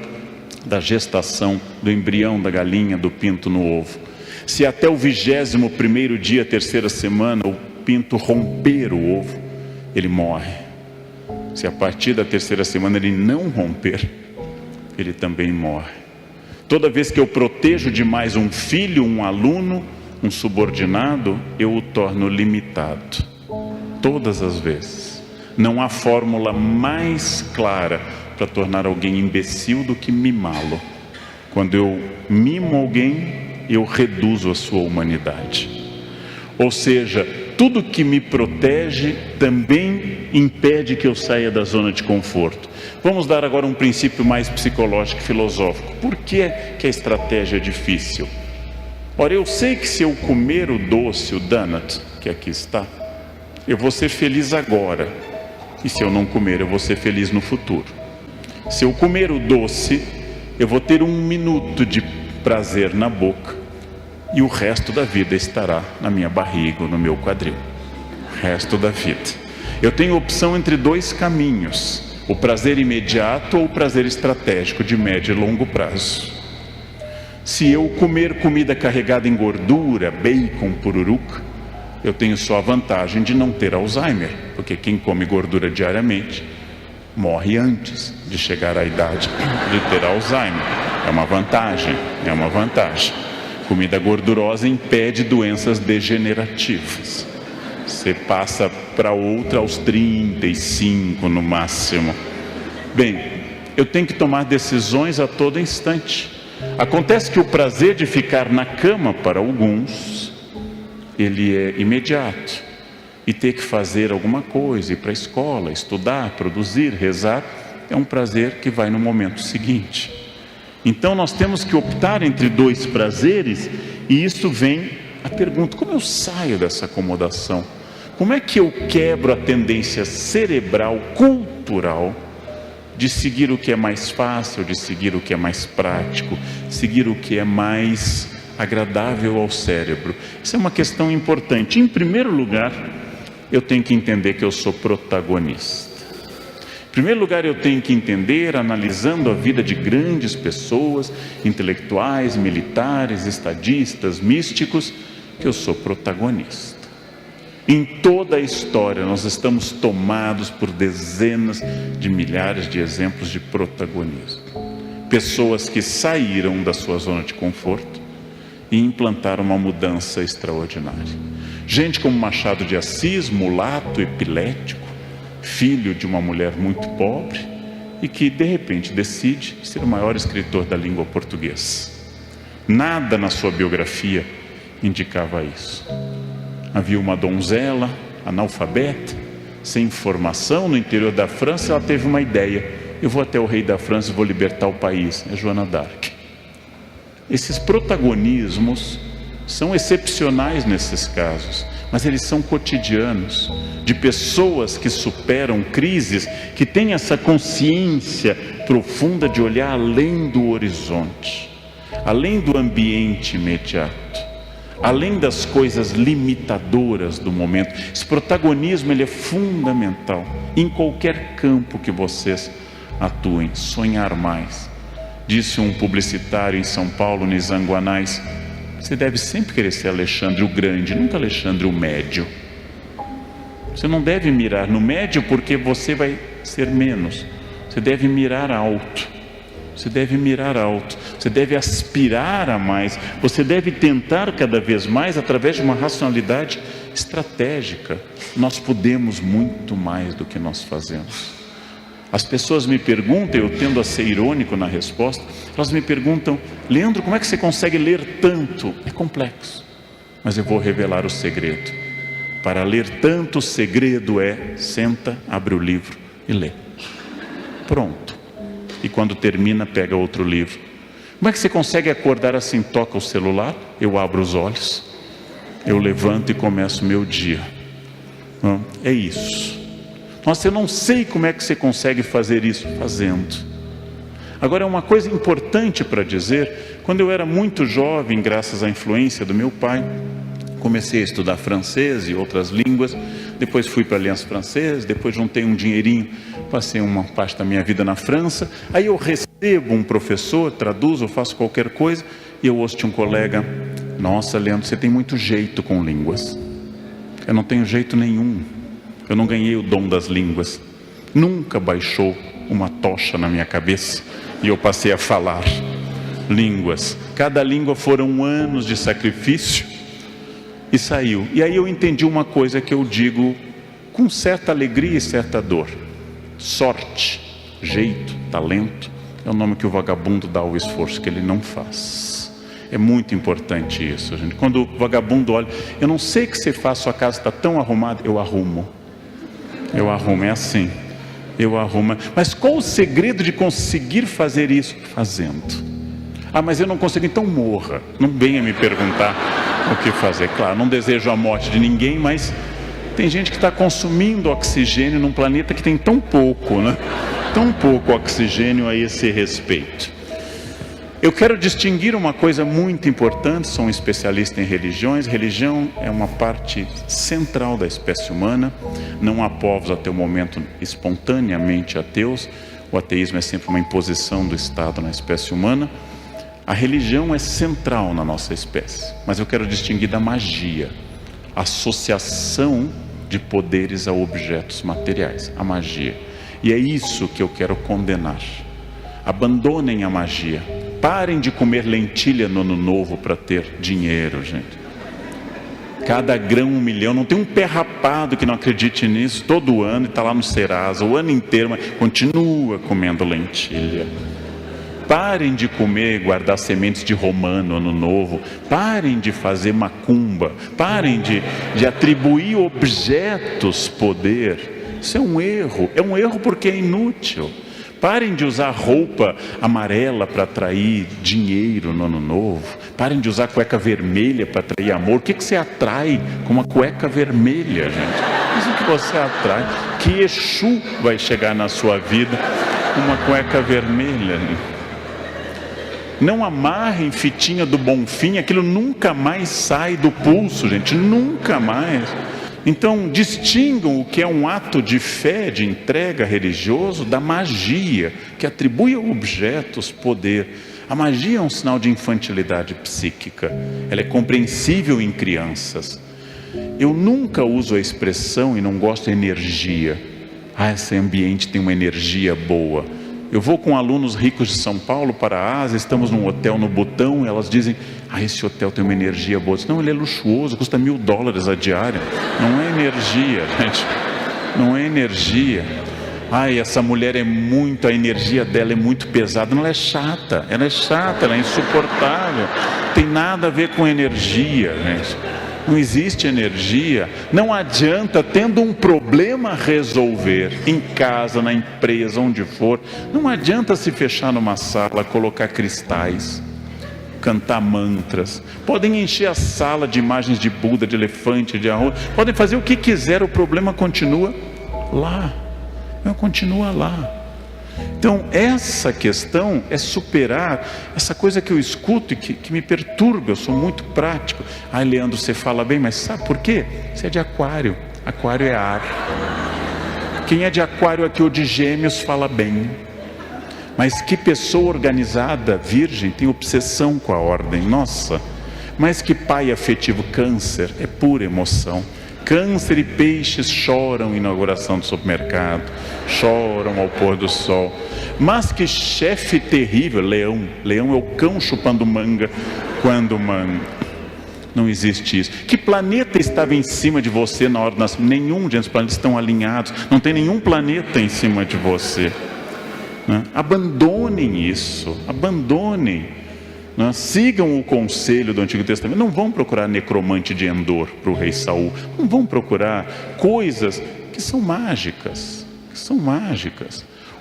da gestação, do embrião da galinha, do pinto no ovo. Se até o 21º dia, terceira semana, o pinto romper o ovo, ele morre. Se a partir da terceira semana ele não romper, ele também morre. Toda vez que eu protejo demais um filho, um aluno, um subordinado, eu o torno limitado. Todas as vezes. Não há fórmula mais clara para tornar alguém imbecil do que mimá-lo. Quando eu mimo alguém, eu reduzo a sua humanidade. Ou seja, tudo que me protege também impede que eu saia da zona de conforto. Vamos dar agora um princípio mais psicológico e filosófico. Por que a estratégia é difícil? Ora, eu sei que se eu comer o doce, o donut, que aqui está, eu vou ser feliz agora. E se eu não comer, eu vou ser feliz no futuro. Se eu comer o doce, eu vou ter 1 minuto de prazer na boca. E o resto da vida estará na minha barriga ou no meu quadril. O resto da vida. Eu tenho opção entre 2 caminhos. O prazer imediato ou o prazer estratégico de médio e longo prazo. Se eu comer comida carregada em gordura, bacon, pururuca, eu tenho só a vantagem de não ter Alzheimer, porque quem come gordura diariamente morre antes de chegar à idade de ter Alzheimer. É uma vantagem, é uma vantagem. Comida gordurosa impede doenças degenerativas. Você passa para outra aos 35 no máximo. Bem, eu tenho que tomar decisões a todo instante. Acontece que o prazer de ficar na cama para alguns, ele é imediato. E ter que fazer alguma coisa, ir para a escola, estudar, produzir, rezar, é um prazer que vai no momento seguinte. Então nós temos que optar entre dois prazeres, e isso vem a pergunta: como eu saio dessa acomodação? Como é que eu quebro a tendência cerebral, cultural, de seguir o que é mais fácil, de seguir o que é mais prático, seguir o que é mais agradável ao cérebro? Isso é uma questão importante. Em primeiro lugar, eu tenho que entender que eu sou protagonista. Em primeiro lugar, eu tenho que entender, analisando a vida de grandes pessoas, intelectuais, militares, estadistas, místicos, que eu sou protagonista. Em toda a história, nós estamos tomados por dezenas de milhares de exemplos de protagonismo. Pessoas que saíram da sua zona de conforto e implantaram uma mudança extraordinária. Gente como Machado de Assis, mulato, epilético, filho de uma mulher muito pobre, e que de repente decide ser o maior escritor da língua portuguesa. Nada na sua biografia indicava isso. Havia uma donzela, analfabeta, sem formação, no interior da França. Ela teve uma ideia: eu vou até o rei da França e vou libertar o país. É Joana d'Arc. Esses protagonismos são excepcionais nesses casos, mas eles são cotidianos, de pessoas que superam crises, que têm essa consciência profunda de olhar além do horizonte, além do ambiente imediato, além das coisas limitadoras do momento. Esse protagonismo, ele é fundamental em qualquer campo que vocês atuem. Sonhar mais. Disse um publicitário em São Paulo, Nizanguanais: você deve sempre querer ser Alexandre o Grande, nunca Alexandre o Médio. Você não deve mirar no médio, porque você vai ser menos. Você deve mirar alto. Você deve mirar alto. Você deve aspirar a mais. Você deve tentar cada vez mais através de uma racionalidade estratégica. Nós podemos muito mais do que nós fazemos. As pessoas me perguntam, eu tendo a ser irônico na resposta, elas me perguntam: Leandro, como é que você consegue ler tanto? É complexo, mas eu vou revelar o segredo. Para ler tanto, o segredo é: senta, abre o livro e lê. Pronto. E quando termina, pega outro livro. Como é que você consegue acordar assim? Toca o celular, eu abro os olhos, eu levanto e começo o meu dia. É isso. Nossa, eu não sei como é que você consegue fazer isso. Fazendo. Agora, uma coisa importante para dizer: quando eu era muito jovem, graças à influência do meu pai, comecei a estudar francês e outras línguas. Depois fui para a Aliança Francesa, depois juntei um dinheirinho, passei uma parte da minha vida na França. Aí eu recebo um professor, traduzo, faço qualquer coisa, e eu ouço de um colega: nossa, Leandro, você tem muito jeito com línguas. Eu não tenho jeito nenhum. Eu não ganhei o dom das línguas. Nunca baixou uma tocha na minha cabeça e eu passei a falar línguas. Cada língua foram anos de sacrifício e saiu. E aí eu entendi uma coisa que eu digo com certa alegria e certa dor: sorte, jeito, talento é o nome que o vagabundo dá ao esforço que ele não faz. É muito importante isso, gente. Quando o vagabundo olha: eu não sei o que você faz, sua casa está tão arrumada. Eu arrumo, é assim, eu arrumo. Mas qual o segredo de conseguir fazer isso? Fazendo. Ah, mas eu não consigo. Então morra. Não venha me perguntar o que fazer. Claro, não desejo a morte de ninguém, mas tem gente que está consumindo oxigênio num planeta que tem tão pouco, né? Tão pouco oxigênio a esse respeito. Eu quero distinguir uma coisa muito importante. Sou um especialista em religiões. Religião é uma parte central da espécie humana. Não há povos até o momento espontaneamente ateus. O ateísmo é sempre uma imposição do Estado na espécie humana. A religião é central na nossa espécie, mas eu quero distinguir da magia, associação de poderes a objetos materiais, a magia. E é isso que eu quero condenar. Abandonem a magia. Parem de comer lentilha no ano novo para ter dinheiro, gente. Cada grão 1 milhão. Não tem um pé rapado que não acredite nisso todo ano e está lá no Serasa o ano inteiro, mas continua comendo lentilha. Parem de comer e guardar sementes de romã no ano novo. Parem de fazer macumba. Parem de atribuir objetos poder. Isso é um erro. É um erro porque é inútil. Parem de usar roupa amarela para atrair dinheiro no ano novo. Parem de usar cueca vermelha para atrair amor. O que você atrai com uma cueca vermelha, gente? Isso que você atrai. Que Exu vai chegar na sua vida com uma cueca vermelha, gente? Não amarrem fitinha do Bonfim, aquilo nunca mais sai do pulso, gente, nunca mais. Então, distingam o que é um ato de fé, de entrega religioso, da magia, que atribui a objetos poder. A magia é um sinal de infantilidade psíquica, ela é compreensível em crianças. Eu nunca uso a expressão, e não gosto de energia. Esse ambiente tem uma energia boa. Eu vou com alunos ricos de São Paulo para a Ásia, estamos num hotel no Butão, e elas dizem, esse hotel tem uma energia boa. Eu disse, não, ele é luxuoso, custa $1.000 a diária. Não é energia, gente, não é energia. Essa mulher a energia dela é muito pesada. Não, ela é chata, ela é insuportável. Tem nada a ver com energia, gente. Não existe energia. Não adianta, tendo um problema a resolver, em casa, na empresa, onde for, não adianta se fechar numa sala, colocar cristais, cantar mantras. Podem encher a sala de imagens de Buda, de elefante, de arroz, podem fazer o que quiser, o problema continua lá. Continua lá. Então, essa questão é superar essa coisa que eu escuto e que me perturba. Eu sou muito prático. Leandro, você fala bem, mas sabe por quê? Você é de aquário. Aquário é ar. Quem é de aquário aqui ou de gêmeos fala bem. Mas que pessoa organizada, virgem, tem obsessão com a ordem. Nossa, mas que pai afetivo, câncer, é pura emoção. Câncer e peixes choram em inauguração do supermercado, choram ao pôr do sol. Mas que chefe terrível, leão. Leão é o cão chupando manga quando manga. Não existe isso. Que planeta estava em cima de você na hora do nascimento? Nenhum dos planetas estão alinhados. Não tem nenhum planeta em cima de você. Abandonem isso. Abandonem. Sigam o conselho do Antigo Testamento. Não vão procurar necromante de Endor para o rei Saul. Não vão procurar coisas que são mágicas.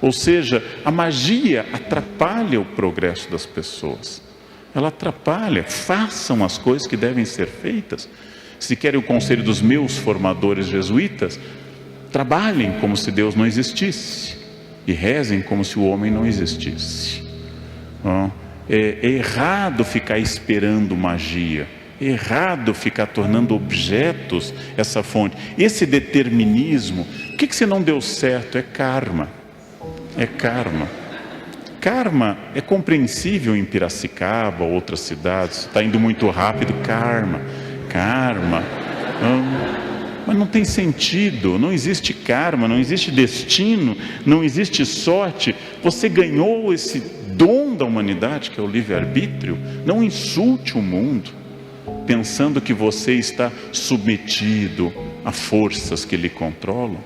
Ou seja, a magia atrapalha o progresso das pessoas. Ela atrapalha. Façam as coisas que devem ser feitas. Se querem o conselho dos meus formadores jesuítas, trabalhem como se Deus não existisse e rezem como se o homem não existisse. É errado ficar esperando magia. É errado ficar tornando objetos essa fonte. Esse determinismo, o que se não deu certo? É karma. É karma. Karma é compreensível em Piracicaba, outras cidades. Está indo muito rápido, karma. Mas não tem sentido. Não existe karma, não existe destino, não existe sorte. Você ganhou esse dom da humanidade, que é o livre-arbítrio. Não insulte o mundo pensando que você está submetido a forças que lhe controlam.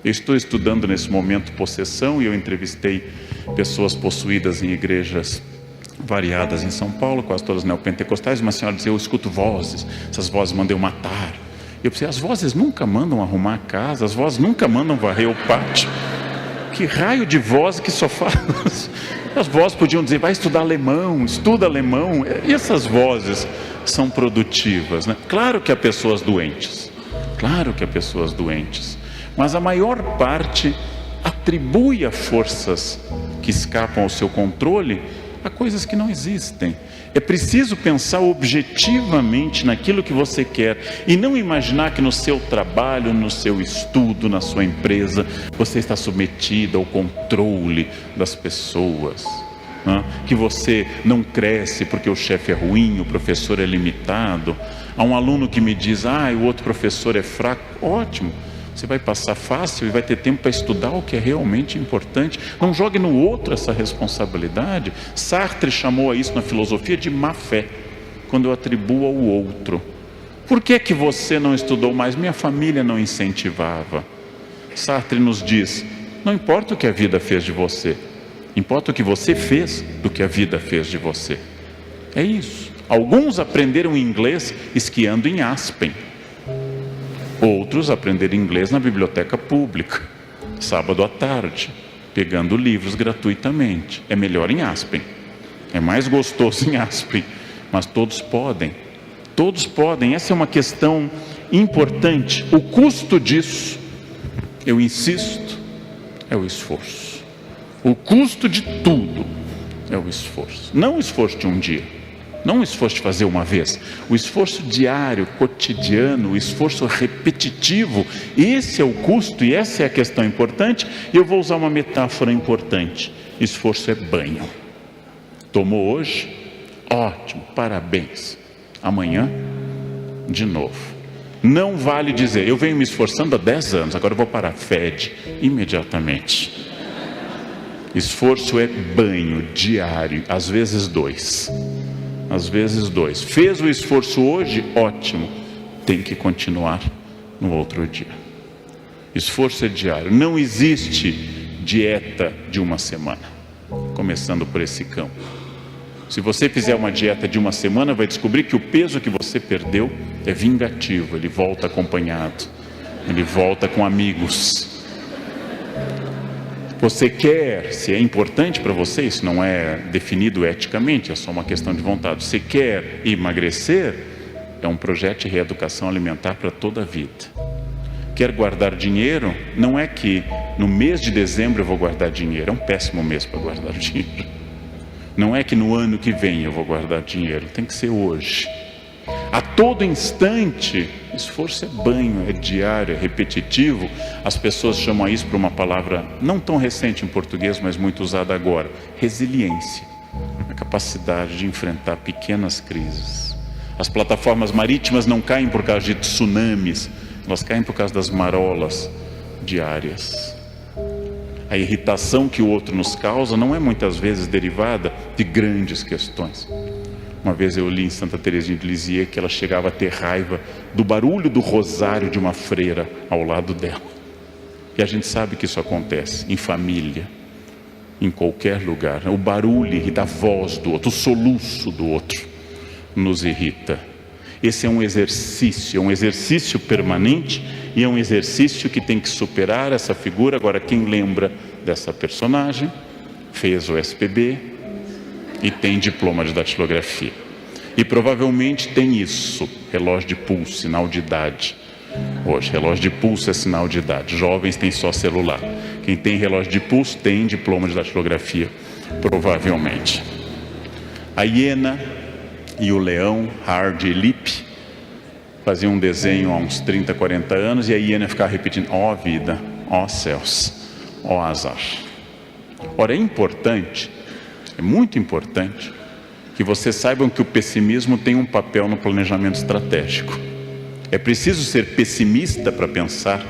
Eu estou estudando nesse momento possessão e eu entrevistei pessoas possuídas em igrejas variadas em São Paulo, quase todas neopentecostais. Uma senhora dizia, eu escuto vozes, essas vozes mandam eu matar. Eu pensei, as vozes nunca mandam arrumar a casa, as vozes nunca mandam varrer o pátio. Que raio de voz que só faz? As vozes podiam dizer, vai estudar alemão, estuda alemão. E essas vozes são produtivas, né? Claro que há pessoas doentes, mas a maior parte atribui a forças que escapam ao seu controle a coisas que não existem. É preciso pensar objetivamente naquilo que você quer e não imaginar que no seu trabalho, no seu estudo, na sua empresa, você está submetido ao controle das pessoas. né? Que você não cresce porque o chefe é ruim, o professor é limitado. Há um aluno que me diz, o outro professor é fraco. Ótimo, você vai passar fácil e vai ter tempo para estudar o que é realmente importante. Não jogue no outro essa responsabilidade. Sartre chamou a isso na filosofia de má fé, quando eu atribuo ao outro. Por que que você não estudou mais? Minha família não incentivava. Sartre nos diz, não importa o que a vida fez de você, importa o que você fez do que a vida fez de você. É isso. Alguns aprenderam inglês esquiando em Aspen. Outros aprenderam inglês na biblioteca pública, sábado à tarde, pegando livros gratuitamente. É melhor em Aspen. É mais gostoso em Aspen. Mas todos podem. Todos podem. Essa é uma questão importante. O custo disso, eu insisto, é o esforço. O custo de tudo é o esforço. Não o esforço de um dia, não o esforço de fazer uma vez, o esforço diário, cotidiano, o esforço repetitivo. Esse é o custo e essa é a questão importante. E eu vou usar uma metáfora importante. Esforço é banho. Tomou hoje? Ótimo, parabéns. Amanhã, de novo. Não vale dizer, eu venho me esforçando há 10 anos, agora eu vou parar. Fede imediatamente. Esforço é banho diário, às vezes 2. Às vezes 2. Fez o esforço hoje? Ótimo. Tem que continuar no outro dia. Esforço é diário. Não existe dieta de uma semana. Começando por esse campo. Se você fizer uma dieta de uma semana, vai descobrir que o peso que você perdeu é vingativo. Ele volta acompanhado. Ele volta com amigos. Você quer, se é importante para você, isso não é definido eticamente, é só uma questão de vontade. Você quer emagrecer, é um projeto de reeducação alimentar para toda a vida. Quer guardar dinheiro, não é que no mês de dezembro eu vou guardar dinheiro, é um péssimo mês para guardar dinheiro. Não é que no ano que vem eu vou guardar dinheiro, tem que ser hoje. A todo instante, esforço é banho, é diário, é repetitivo. As pessoas chamam isso por uma palavra não tão recente em português, mas muito usada agora: resiliência. A capacidade de enfrentar pequenas crises. As plataformas marítimas não caem por causa de tsunamis, elas caem por causa das marolas diárias. A irritação que o outro nos causa não é muitas vezes derivada de grandes questões. Uma vez eu li em Santa Teresinha de Lisieux que ela chegava a ter raiva do barulho do rosário de uma freira ao lado dela. E a gente sabe que isso acontece em família, em qualquer lugar. O barulho da voz do outro, o soluço do outro nos irrita. Esse é um exercício permanente e é um exercício que tem que superar essa figura. Agora, quem lembra dessa personagem, fez o SPB e tem diploma de datilografia. E provavelmente tem isso, relógio de pulso, sinal de idade. Hoje, relógio de pulso é sinal de idade. Jovens têm só celular. Quem tem relógio de pulso tem diploma de datilografia, provavelmente. A hiena e o leão, Hard e Lip, faziam um desenho há uns 30, 40 anos, e a hiena ficava repetindo: ó vida, ó céus, ó azar. Ora, é importante, é muito importante, que vocês saibam que o pessimismo tem um papel no planejamento estratégico. É preciso ser pessimista para pensar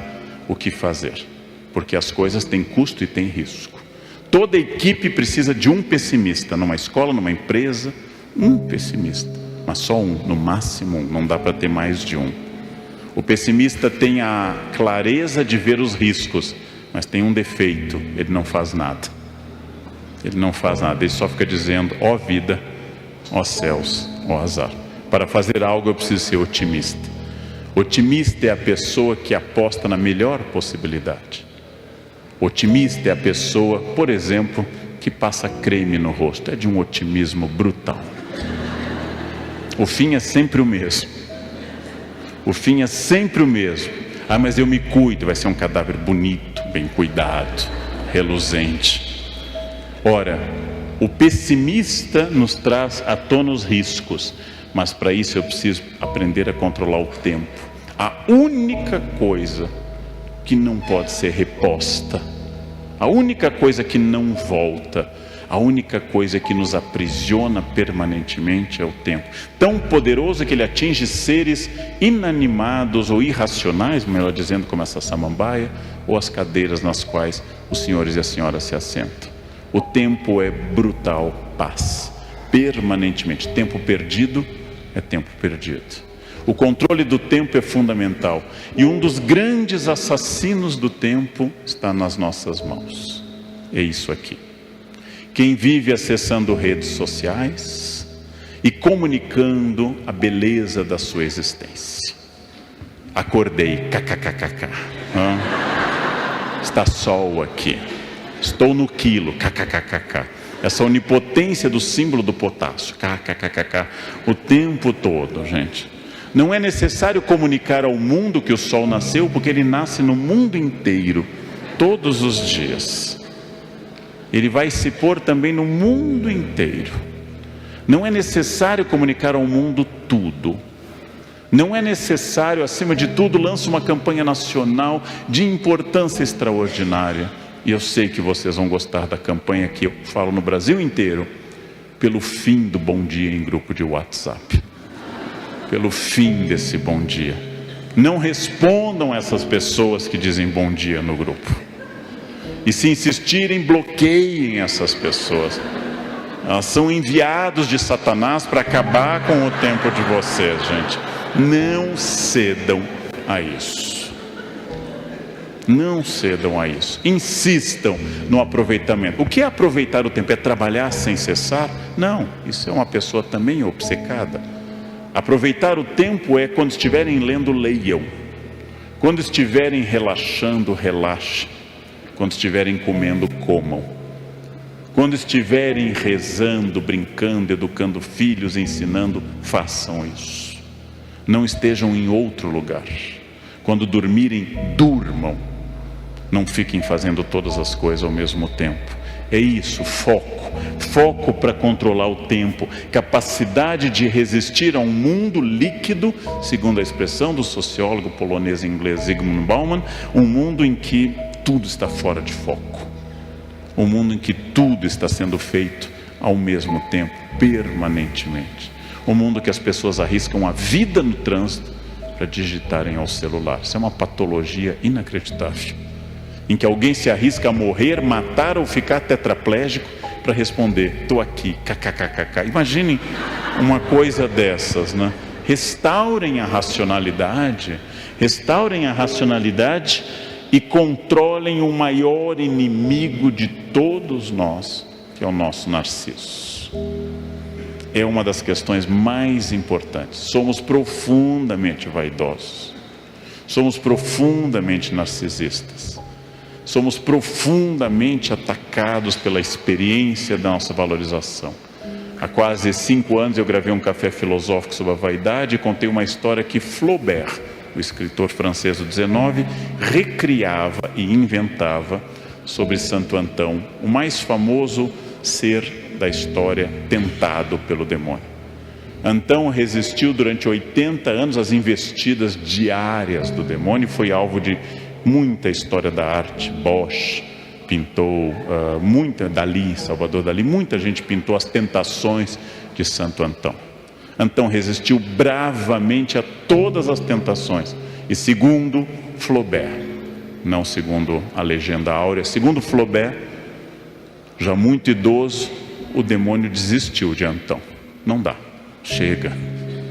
o que fazer, porque as coisas têm custo e têm risco. Toda equipe precisa de um pessimista, numa escola, numa empresa, um pessimista, mas só um, no máximo um, não dá para ter mais de um. O pessimista tem a clareza de ver os riscos, mas tem um defeito: ele não faz nada. Ele não faz nada, ele só fica dizendo: ó vida, ó céus, ó azar. Para fazer algo eu preciso ser otimista. Otimista é a pessoa que aposta na melhor possibilidade. Otimista é a pessoa, por exemplo, que passa creme no rosto. É de um otimismo brutal. O fim é sempre o mesmo. O fim é sempre o mesmo. Ah, mas eu me cuido, vai ser um cadáver bonito, bem cuidado, reluzente. Ora, o pessimista nos traz à tona os riscos, mas para isso eu preciso aprender a controlar o tempo. A única coisa que não pode ser reposta, a única coisa que não volta, A única coisa que nos aprisiona permanentemente é o tempo. Tão poderoso que ele atinge seres inanimados ou irracionais, melhor dizendo, como essa samambaia, ou as cadeiras nas quais os senhores e as senhoras se assentam. O tempo é brutal, paz, permanentemente. Tempo perdido é tempo perdido. O controle do tempo é fundamental. E um dos grandes assassinos do tempo está nas nossas mãos. É isso aqui. Quem vive acessando redes sociais e comunicando a beleza da sua existência. Acordei, kkkk. Está sol aqui. Estou no quilo, kkkk. Essa onipotência do símbolo do potássio, kkkk. O tempo todo, gente. Não é necessário comunicar ao mundo que o sol nasceu, porque ele nasce no mundo inteiro, todos os dias. Ele vai se pôr também no mundo inteiro. Não é necessário comunicar ao mundo tudo. Não é necessário, acima de tudo, lançar uma campanha nacional de importância extraordinária. E eu sei que vocês vão gostar da campanha que eu falo no Brasil inteiro, pelo fim do bom dia em grupo de WhatsApp. Pelo fim desse bom dia. Não respondam essas pessoas que dizem bom dia no grupo. E se insistirem, bloqueiem essas pessoas. Elas são enviados de Satanás para acabar com o tempo de vocês, gente. Não cedam a isso. Não cedam a isso. Insistam no aproveitamento. O que é aproveitar o tempo? É trabalhar sem cessar? Não, isso é uma pessoa também obcecada. Aproveitar o tempo é quando estiverem lendo, leiam. Quando estiverem relaxando, relaxem. Quando estiverem comendo, comam. Quando estiverem rezando, brincando, educando filhos, ensinando, façam isso. Não estejam em outro lugar. Quando dormirem, durmam. Não fiquem fazendo todas as coisas ao mesmo tempo. É isso, foco. Foco para controlar o tempo. Capacidade de resistir a um mundo líquido, segundo a expressão do sociólogo polonês e inglês Zygmunt Bauman, um mundo em que tudo está fora de foco. Um mundo em que tudo está sendo feito ao mesmo tempo, permanentemente. Um mundo que as pessoas arriscam a vida no trânsito para digitarem ao celular. Isso é uma patologia inacreditável. Em que alguém se arrisca a morrer, matar ou ficar tetraplégico para responder, estou aqui, kkkk. Imaginem uma coisa dessas, né? Restaurem a racionalidade e controlem o maior inimigo de todos nós, que é o nosso narciso. É uma das questões mais importantes. Somos profundamente vaidosos. Somos profundamente narcisistas. Somos profundamente atacados pela experiência da nossa valorização. Há quase 5 anos eu gravei um café filosófico sobre a vaidade e contei uma história que Flaubert, o escritor francês do 19, recriava e inventava sobre Santo Antão, o mais famoso ser da história tentado pelo demônio. Antão resistiu durante 80 anos às investidas diárias do demônio e foi alvo de muita história da arte. Bosch pintou, Dalí, Salvador Dalí, muita gente pintou as tentações de Santo Antão. Antão resistiu bravamente a todas as tentações. E segundo Flaubert, não segundo a legenda áurea, segundo Flaubert, já muito idoso, o demônio desistiu de Antão. Não dá, chega,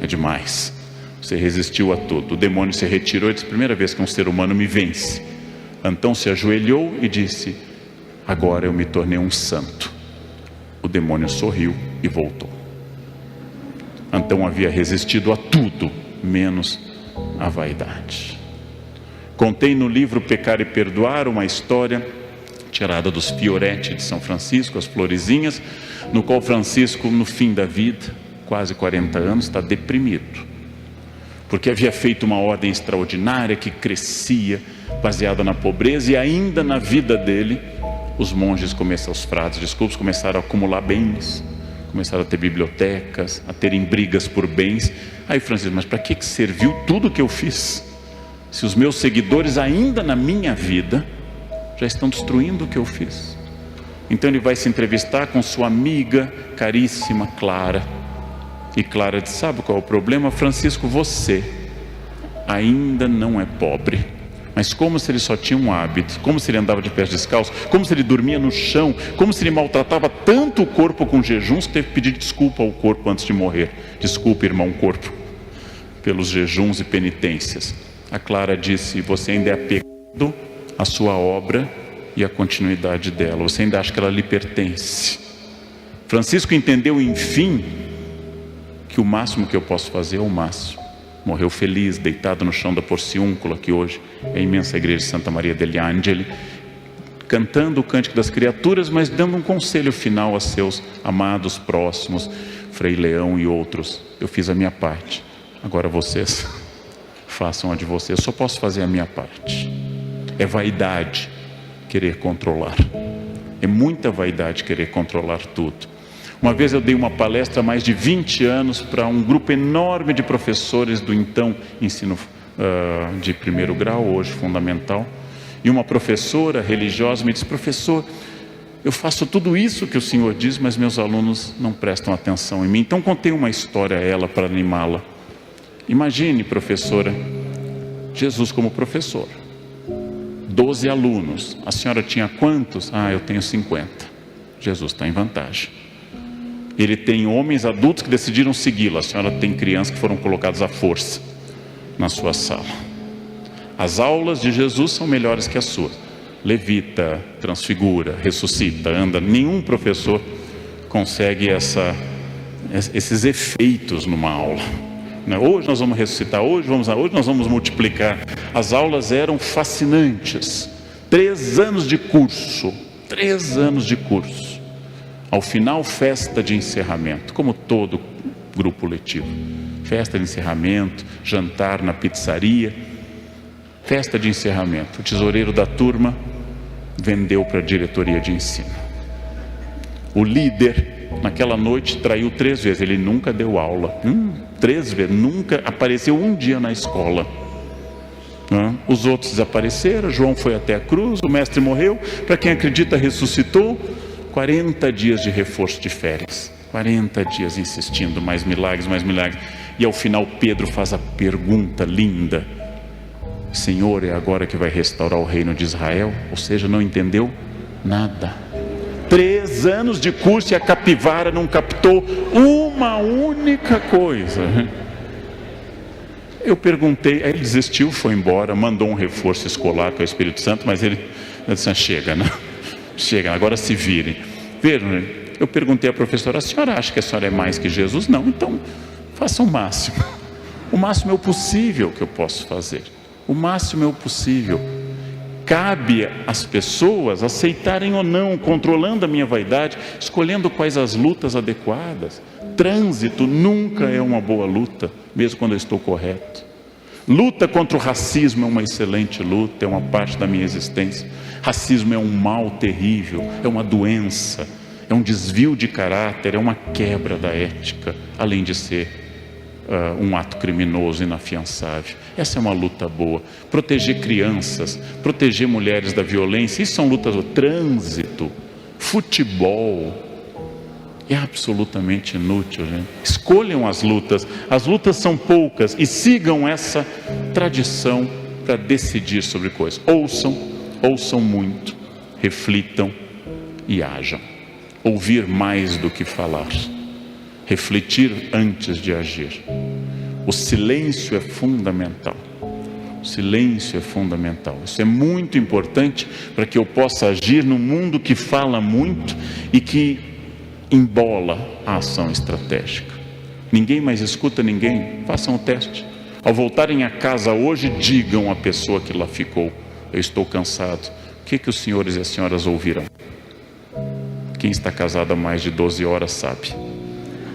é demais. Você resistiu a tudo. O demônio se retirou e disse, primeira vez que um ser humano me vence. Antão se ajoelhou e disse, agora eu me tornei um santo. O demônio sorriu e voltou. Antão havia resistido a tudo, menos a vaidade. Contei no livro Pecar e Perdoar uma história tirada dos Fioretti de São Francisco, as florezinhas, no qual Francisco, no fim da vida, quase 40 anos, está deprimido. Porque havia feito uma ordem extraordinária que crescia, baseada na pobreza, e ainda na vida dele, os monges os frades, começaram a acumular bens, começaram a ter bibliotecas, a terem brigas por bens. Aí Francisco, mas para que serviu tudo que eu fiz? Se os meus seguidores ainda na minha vida já estão destruindo o que eu fiz. Então ele vai se entrevistar com sua amiga caríssima Clara. E Clara diz: sabe qual é o problema, Francisco? Você ainda não é pobre. Mas como se ele só tinha um hábito, como se ele andava de pés descalços, como se ele dormia no chão, como se ele maltratava tanto o corpo com jejuns que teve que pedir desculpa ao corpo antes de morrer. Desculpa, irmão corpo, pelos jejuns e penitências. A Clara disse: você ainda é apegado à sua obra e à continuidade dela, você ainda acha que ela lhe pertence. Francisco entendeu, enfim, que o máximo que eu posso fazer é o máximo. Morreu feliz, deitado no chão da Porciúncula, que hoje é a imensa igreja de Santa Maria degli Angeli, cantando o Cântico das Criaturas, mas dando um conselho final a seus amados próximos, Frei Leão e outros: eu fiz a minha parte, agora vocês façam a de vocês, eu só posso fazer a minha parte. É vaidade querer controlar, é muita vaidade querer controlar tudo. Uma vez eu dei uma palestra há mais de 20 anos para um grupo enorme de professores do então ensino de primeiro grau, hoje fundamental, e uma professora religiosa me disse: professor, eu faço tudo isso que o senhor diz, mas meus alunos não prestam atenção em mim. Então contei uma história a ela para animá-la. Imagine, professora, Jesus como professor, 12 alunos, a senhora tinha quantos? Eu tenho 50. Jesus está em vantagem. Ele tem homens adultos que decidiram segui-lo, a senhora tem crianças que foram colocadas à força na sua sala. As aulas de Jesus são melhores que as suas. Levita, transfigura, ressuscita, anda. Nenhum professor consegue esses efeitos numa aula. Hoje nós vamos ressuscitar, hoje nós vamos multiplicar. As aulas eram fascinantes. 3 anos de curso. 3 anos de curso. Ao final, festa de encerramento, como todo grupo letivo. Festa de encerramento, jantar na pizzaria. Festa de encerramento. O tesoureiro da turma vendeu para a diretoria de ensino. O líder, naquela noite, traiu 3 vezes. Ele nunca deu aula. 3 vezes. Nunca apareceu um dia na escola. Os outros desapareceram. João foi até a cruz. O mestre morreu. Para quem acredita, ressuscitou. 40 dias de reforço de férias. 40 dias insistindo, mais milagres, mais milagres. E ao final Pedro faz a pergunta linda: Senhor, é agora que vai restaurar o reino de Israel? Ou seja, não entendeu nada. 3 anos de curso e a capivara não captou uma única coisa. Eu perguntei, aí ele desistiu, foi embora, mandou um reforço escolar com o Espírito Santo, mas ele disse: chega, né? Chega, agora se virem. Vejam, eu perguntei à professora: a senhora acha que a senhora é mais que Jesus? Não, então faça o máximo. O máximo é o possível que eu posso fazer. O máximo é o possível. Cabe às pessoas aceitarem ou não, controlando a minha vaidade, escolhendo quais as lutas adequadas. Trânsito nunca é uma boa luta, mesmo quando eu estou correto. Luta contra o racismo é uma excelente luta, é uma parte da minha existência. Racismo é um mal terrível, é uma doença, é um desvio de caráter, é uma quebra da ética, além de ser um ato criminoso inafiançável. Essa é uma luta boa. Proteger crianças, proteger mulheres da violência, isso são lutas. Trânsito, futebol, é absolutamente inútil, gente. Escolham as lutas são poucas, e sigam essa tradição para decidir sobre coisas. Ouçam muito, reflitam e hajam. Ouvir mais do que falar, refletir antes de agir. O silêncio é fundamental. O silêncio é fundamental. Isso é muito importante para que eu possa agir num mundo que fala muito e que embola a ação estratégica. Ninguém mais escuta ninguém. Façam o teste. Ao voltarem a casa hoje, digam à pessoa que lá ficou: eu estou cansado. O que os senhores e as senhoras ouvirão? Quem está casado há mais de 12 horas sabe.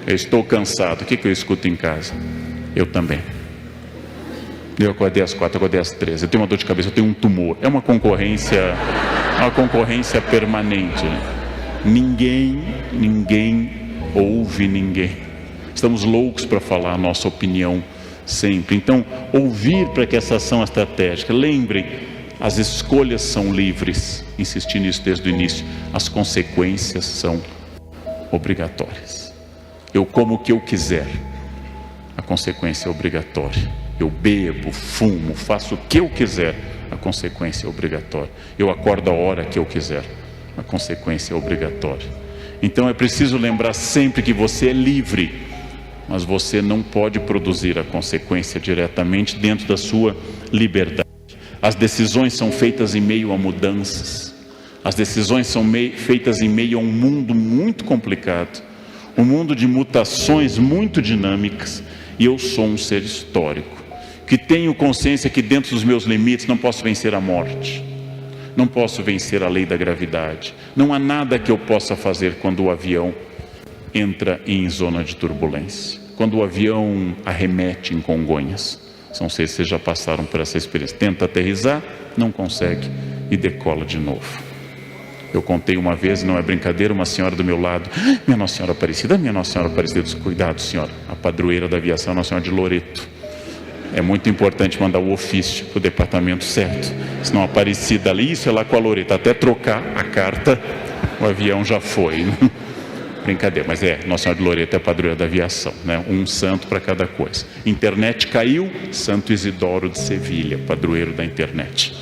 Eu estou cansado. O que eu escuto em casa? Eu também. Eu acordei às 4, acordei às 13. Eu tenho uma dor de cabeça, eu tenho um tumor. É uma concorrência permanente. Ninguém ouve ninguém. Estamos loucos para falar a nossa opinião sempre. Então, ouvir para que essa ação estratégica. Lembrem, as escolhas são livres, insisti nisso desde o início, as consequências são obrigatórias. Eu como o que eu quiser, a consequência é obrigatória. Eu bebo, fumo, faço o que eu quiser, a consequência é obrigatória. Eu acordo a hora que eu quiser, a consequência é obrigatória. Então é preciso lembrar sempre que você é livre, mas você não pode produzir a consequência diretamente dentro da sua liberdade. As decisões são feitas em meio a mudanças. As decisões são feitas em meio a um mundo muito complicado, um mundo de mutações muito dinâmicas. E eu sou um ser histórico, que tenho consciência que dentro dos meus limites não posso vencer a morte, não posso vencer a lei da gravidade. Não há nada que eu possa fazer quando o avião entra em zona de turbulência, quando o avião arremete em Congonhas. Não sei se vocês já passaram por essa experiência. Tenta aterrissar, não consegue e decola de novo. Eu contei uma vez, não é brincadeira, uma senhora do meu lado: minha Nossa Senhora Aparecida, minha Nossa Senhora Aparecida. Cuidado, senhora, a padroeira da aviação é Nossa Senhora de Loreto. É muito importante mandar o ofício para o departamento certo, senão Aparecida ali, isso é lá com a Loreto, até trocar a carta, o avião já foi. Brincadeira, mas Nossa Senhora de Loreto é a padroeira da aviação, né? Um santo para cada coisa. Internet caiu, Santo Isidoro de Sevilha, padroeiro da internet,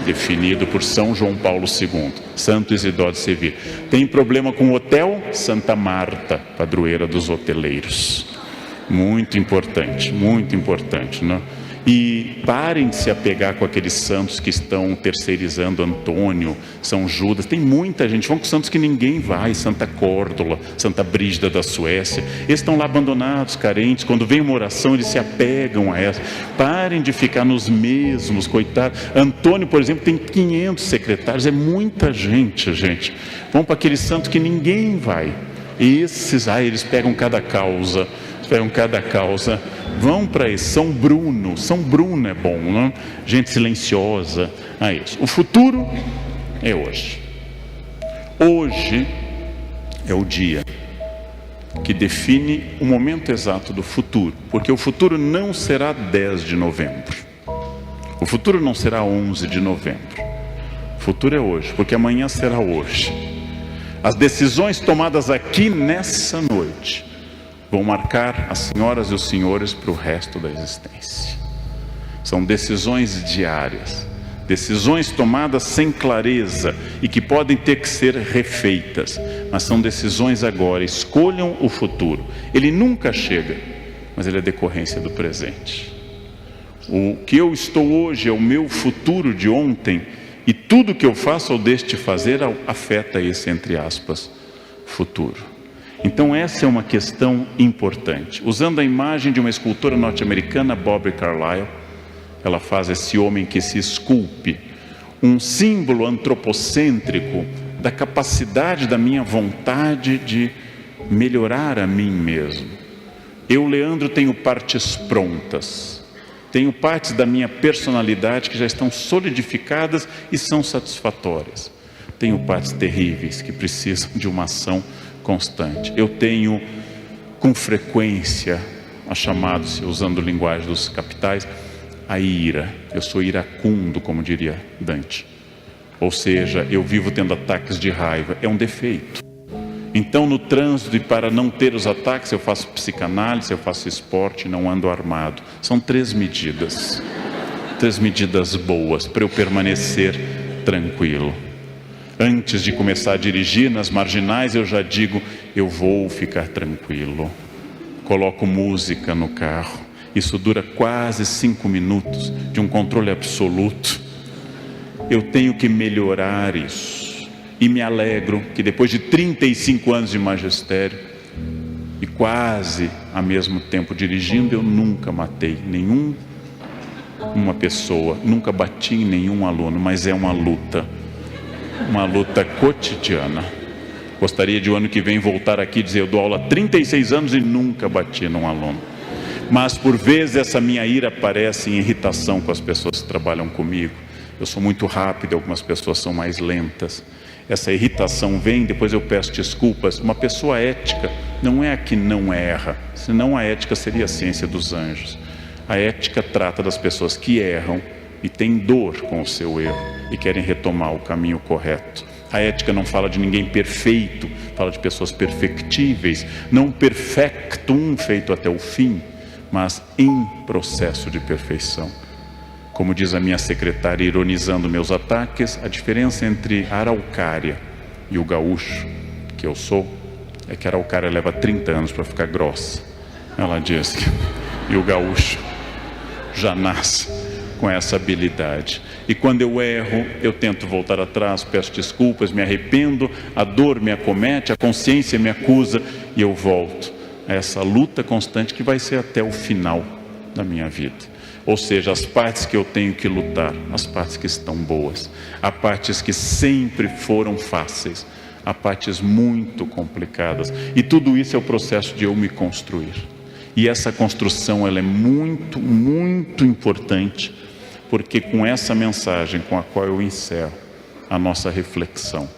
definido por São João Paulo II, Santo Isidoro de Sevilha. Tem problema com o hotel? Santa Marta, padroeira dos hoteleiros. Muito importante, né? E parem de se apegar com aqueles santos que estão terceirizando, Antônio, São Judas. Tem muita gente, vão com santos que ninguém vai, Santa Córdola, Santa Brígida da Suécia. Eles estão lá abandonados, carentes. Quando vem uma oração, eles se apegam a essa. Parem de ficar nos mesmos, coitado. Antônio, por exemplo, tem 500 secretários, é muita gente. Vão para aquele santo que ninguém vai. Esses, eles pegam cada causa. Vão para esse. São Bruno é bom, não? Gente silenciosa. Isso. O futuro é hoje. Hoje é o dia que define o momento exato do futuro, porque o futuro não será 10 de novembro, o futuro não será 11 de novembro, o futuro é hoje, porque amanhã será hoje. As decisões tomadas aqui nessa noite vão marcar as senhoras e os senhores para o resto da existência. São decisões diárias, decisões tomadas sem clareza e que podem ter que ser refeitas, mas são decisões agora. Escolham o futuro. Ele nunca chega, mas ele é decorrência do presente. O que eu estou hoje é o meu futuro de ontem, e tudo que eu faço ou deixo de fazer afeta esse, entre aspas, futuro. Então essa é uma questão importante. Usando a imagem de uma escultora norte-americana, Bobby Carlyle, ela faz esse homem que se esculpe, um símbolo antropocêntrico da capacidade da minha vontade de melhorar a mim mesmo. Eu, Leandro, tenho partes prontas, tenho partes da minha personalidade que já estão solidificadas e são satisfatórias. Tenho partes terríveis que precisam de uma ação constante. Eu tenho com frequência a chamada-se, usando linguagem dos capitais, a ira. Eu sou iracundo, como diria Dante. Ou seja, eu vivo tendo ataques de raiva. É um defeito. Então, no trânsito, e para não ter os ataques, eu faço psicanálise, eu faço esporte, não ando armado. São 3 medidas. 3 medidas boas para eu permanecer tranquilo. Antes de começar a dirigir nas marginais, eu já digo: eu vou ficar tranquilo. Coloco música no carro. Isso dura quase 5 minutos de um controle absoluto. Eu tenho que melhorar isso. E me alegro que depois de 35 anos de magistério e quase ao mesmo tempo dirigindo, eu nunca matei uma pessoa, nunca bati em nenhum aluno, mas é uma luta cotidiana. Gostaria de o ano que vem voltar aqui e dizer: eu dou aula há 36 anos e nunca bati num aluno. Mas por vezes essa minha ira aparece em irritação com as pessoas que trabalham comigo. Eu sou muito rápido, algumas pessoas são mais lentas. Essa irritação vem, depois eu peço desculpas. Uma pessoa ética não é a que não erra, senão a ética seria a ciência dos anjos. A ética trata das pessoas que erram e têm dor com o seu erro e querem retomar o caminho correto. A ética não fala de ninguém perfeito, fala de pessoas perfectíveis, não perfectum, feito até o fim, mas em processo de perfeição. Como diz a minha secretária, ironizando meus ataques, a diferença entre a araucária e o gaúcho, que eu sou, é que a araucária leva 30 anos para ficar grossa. Ela diz que e o gaúcho já nasce com essa habilidade. E quando eu erro, eu tento voltar atrás, peço desculpas, me arrependo, a dor me acomete, a consciência me acusa e eu volto a essa luta constante que vai ser até o final da minha vida. Ou seja, as partes que eu tenho que lutar, as partes que estão boas, há partes que sempre foram fáceis, há partes muito complicadas. E tudo isso é o processo de eu me construir. E essa construção ela é muito, muito importante, porque com essa mensagem com a qual eu encerro a nossa reflexão,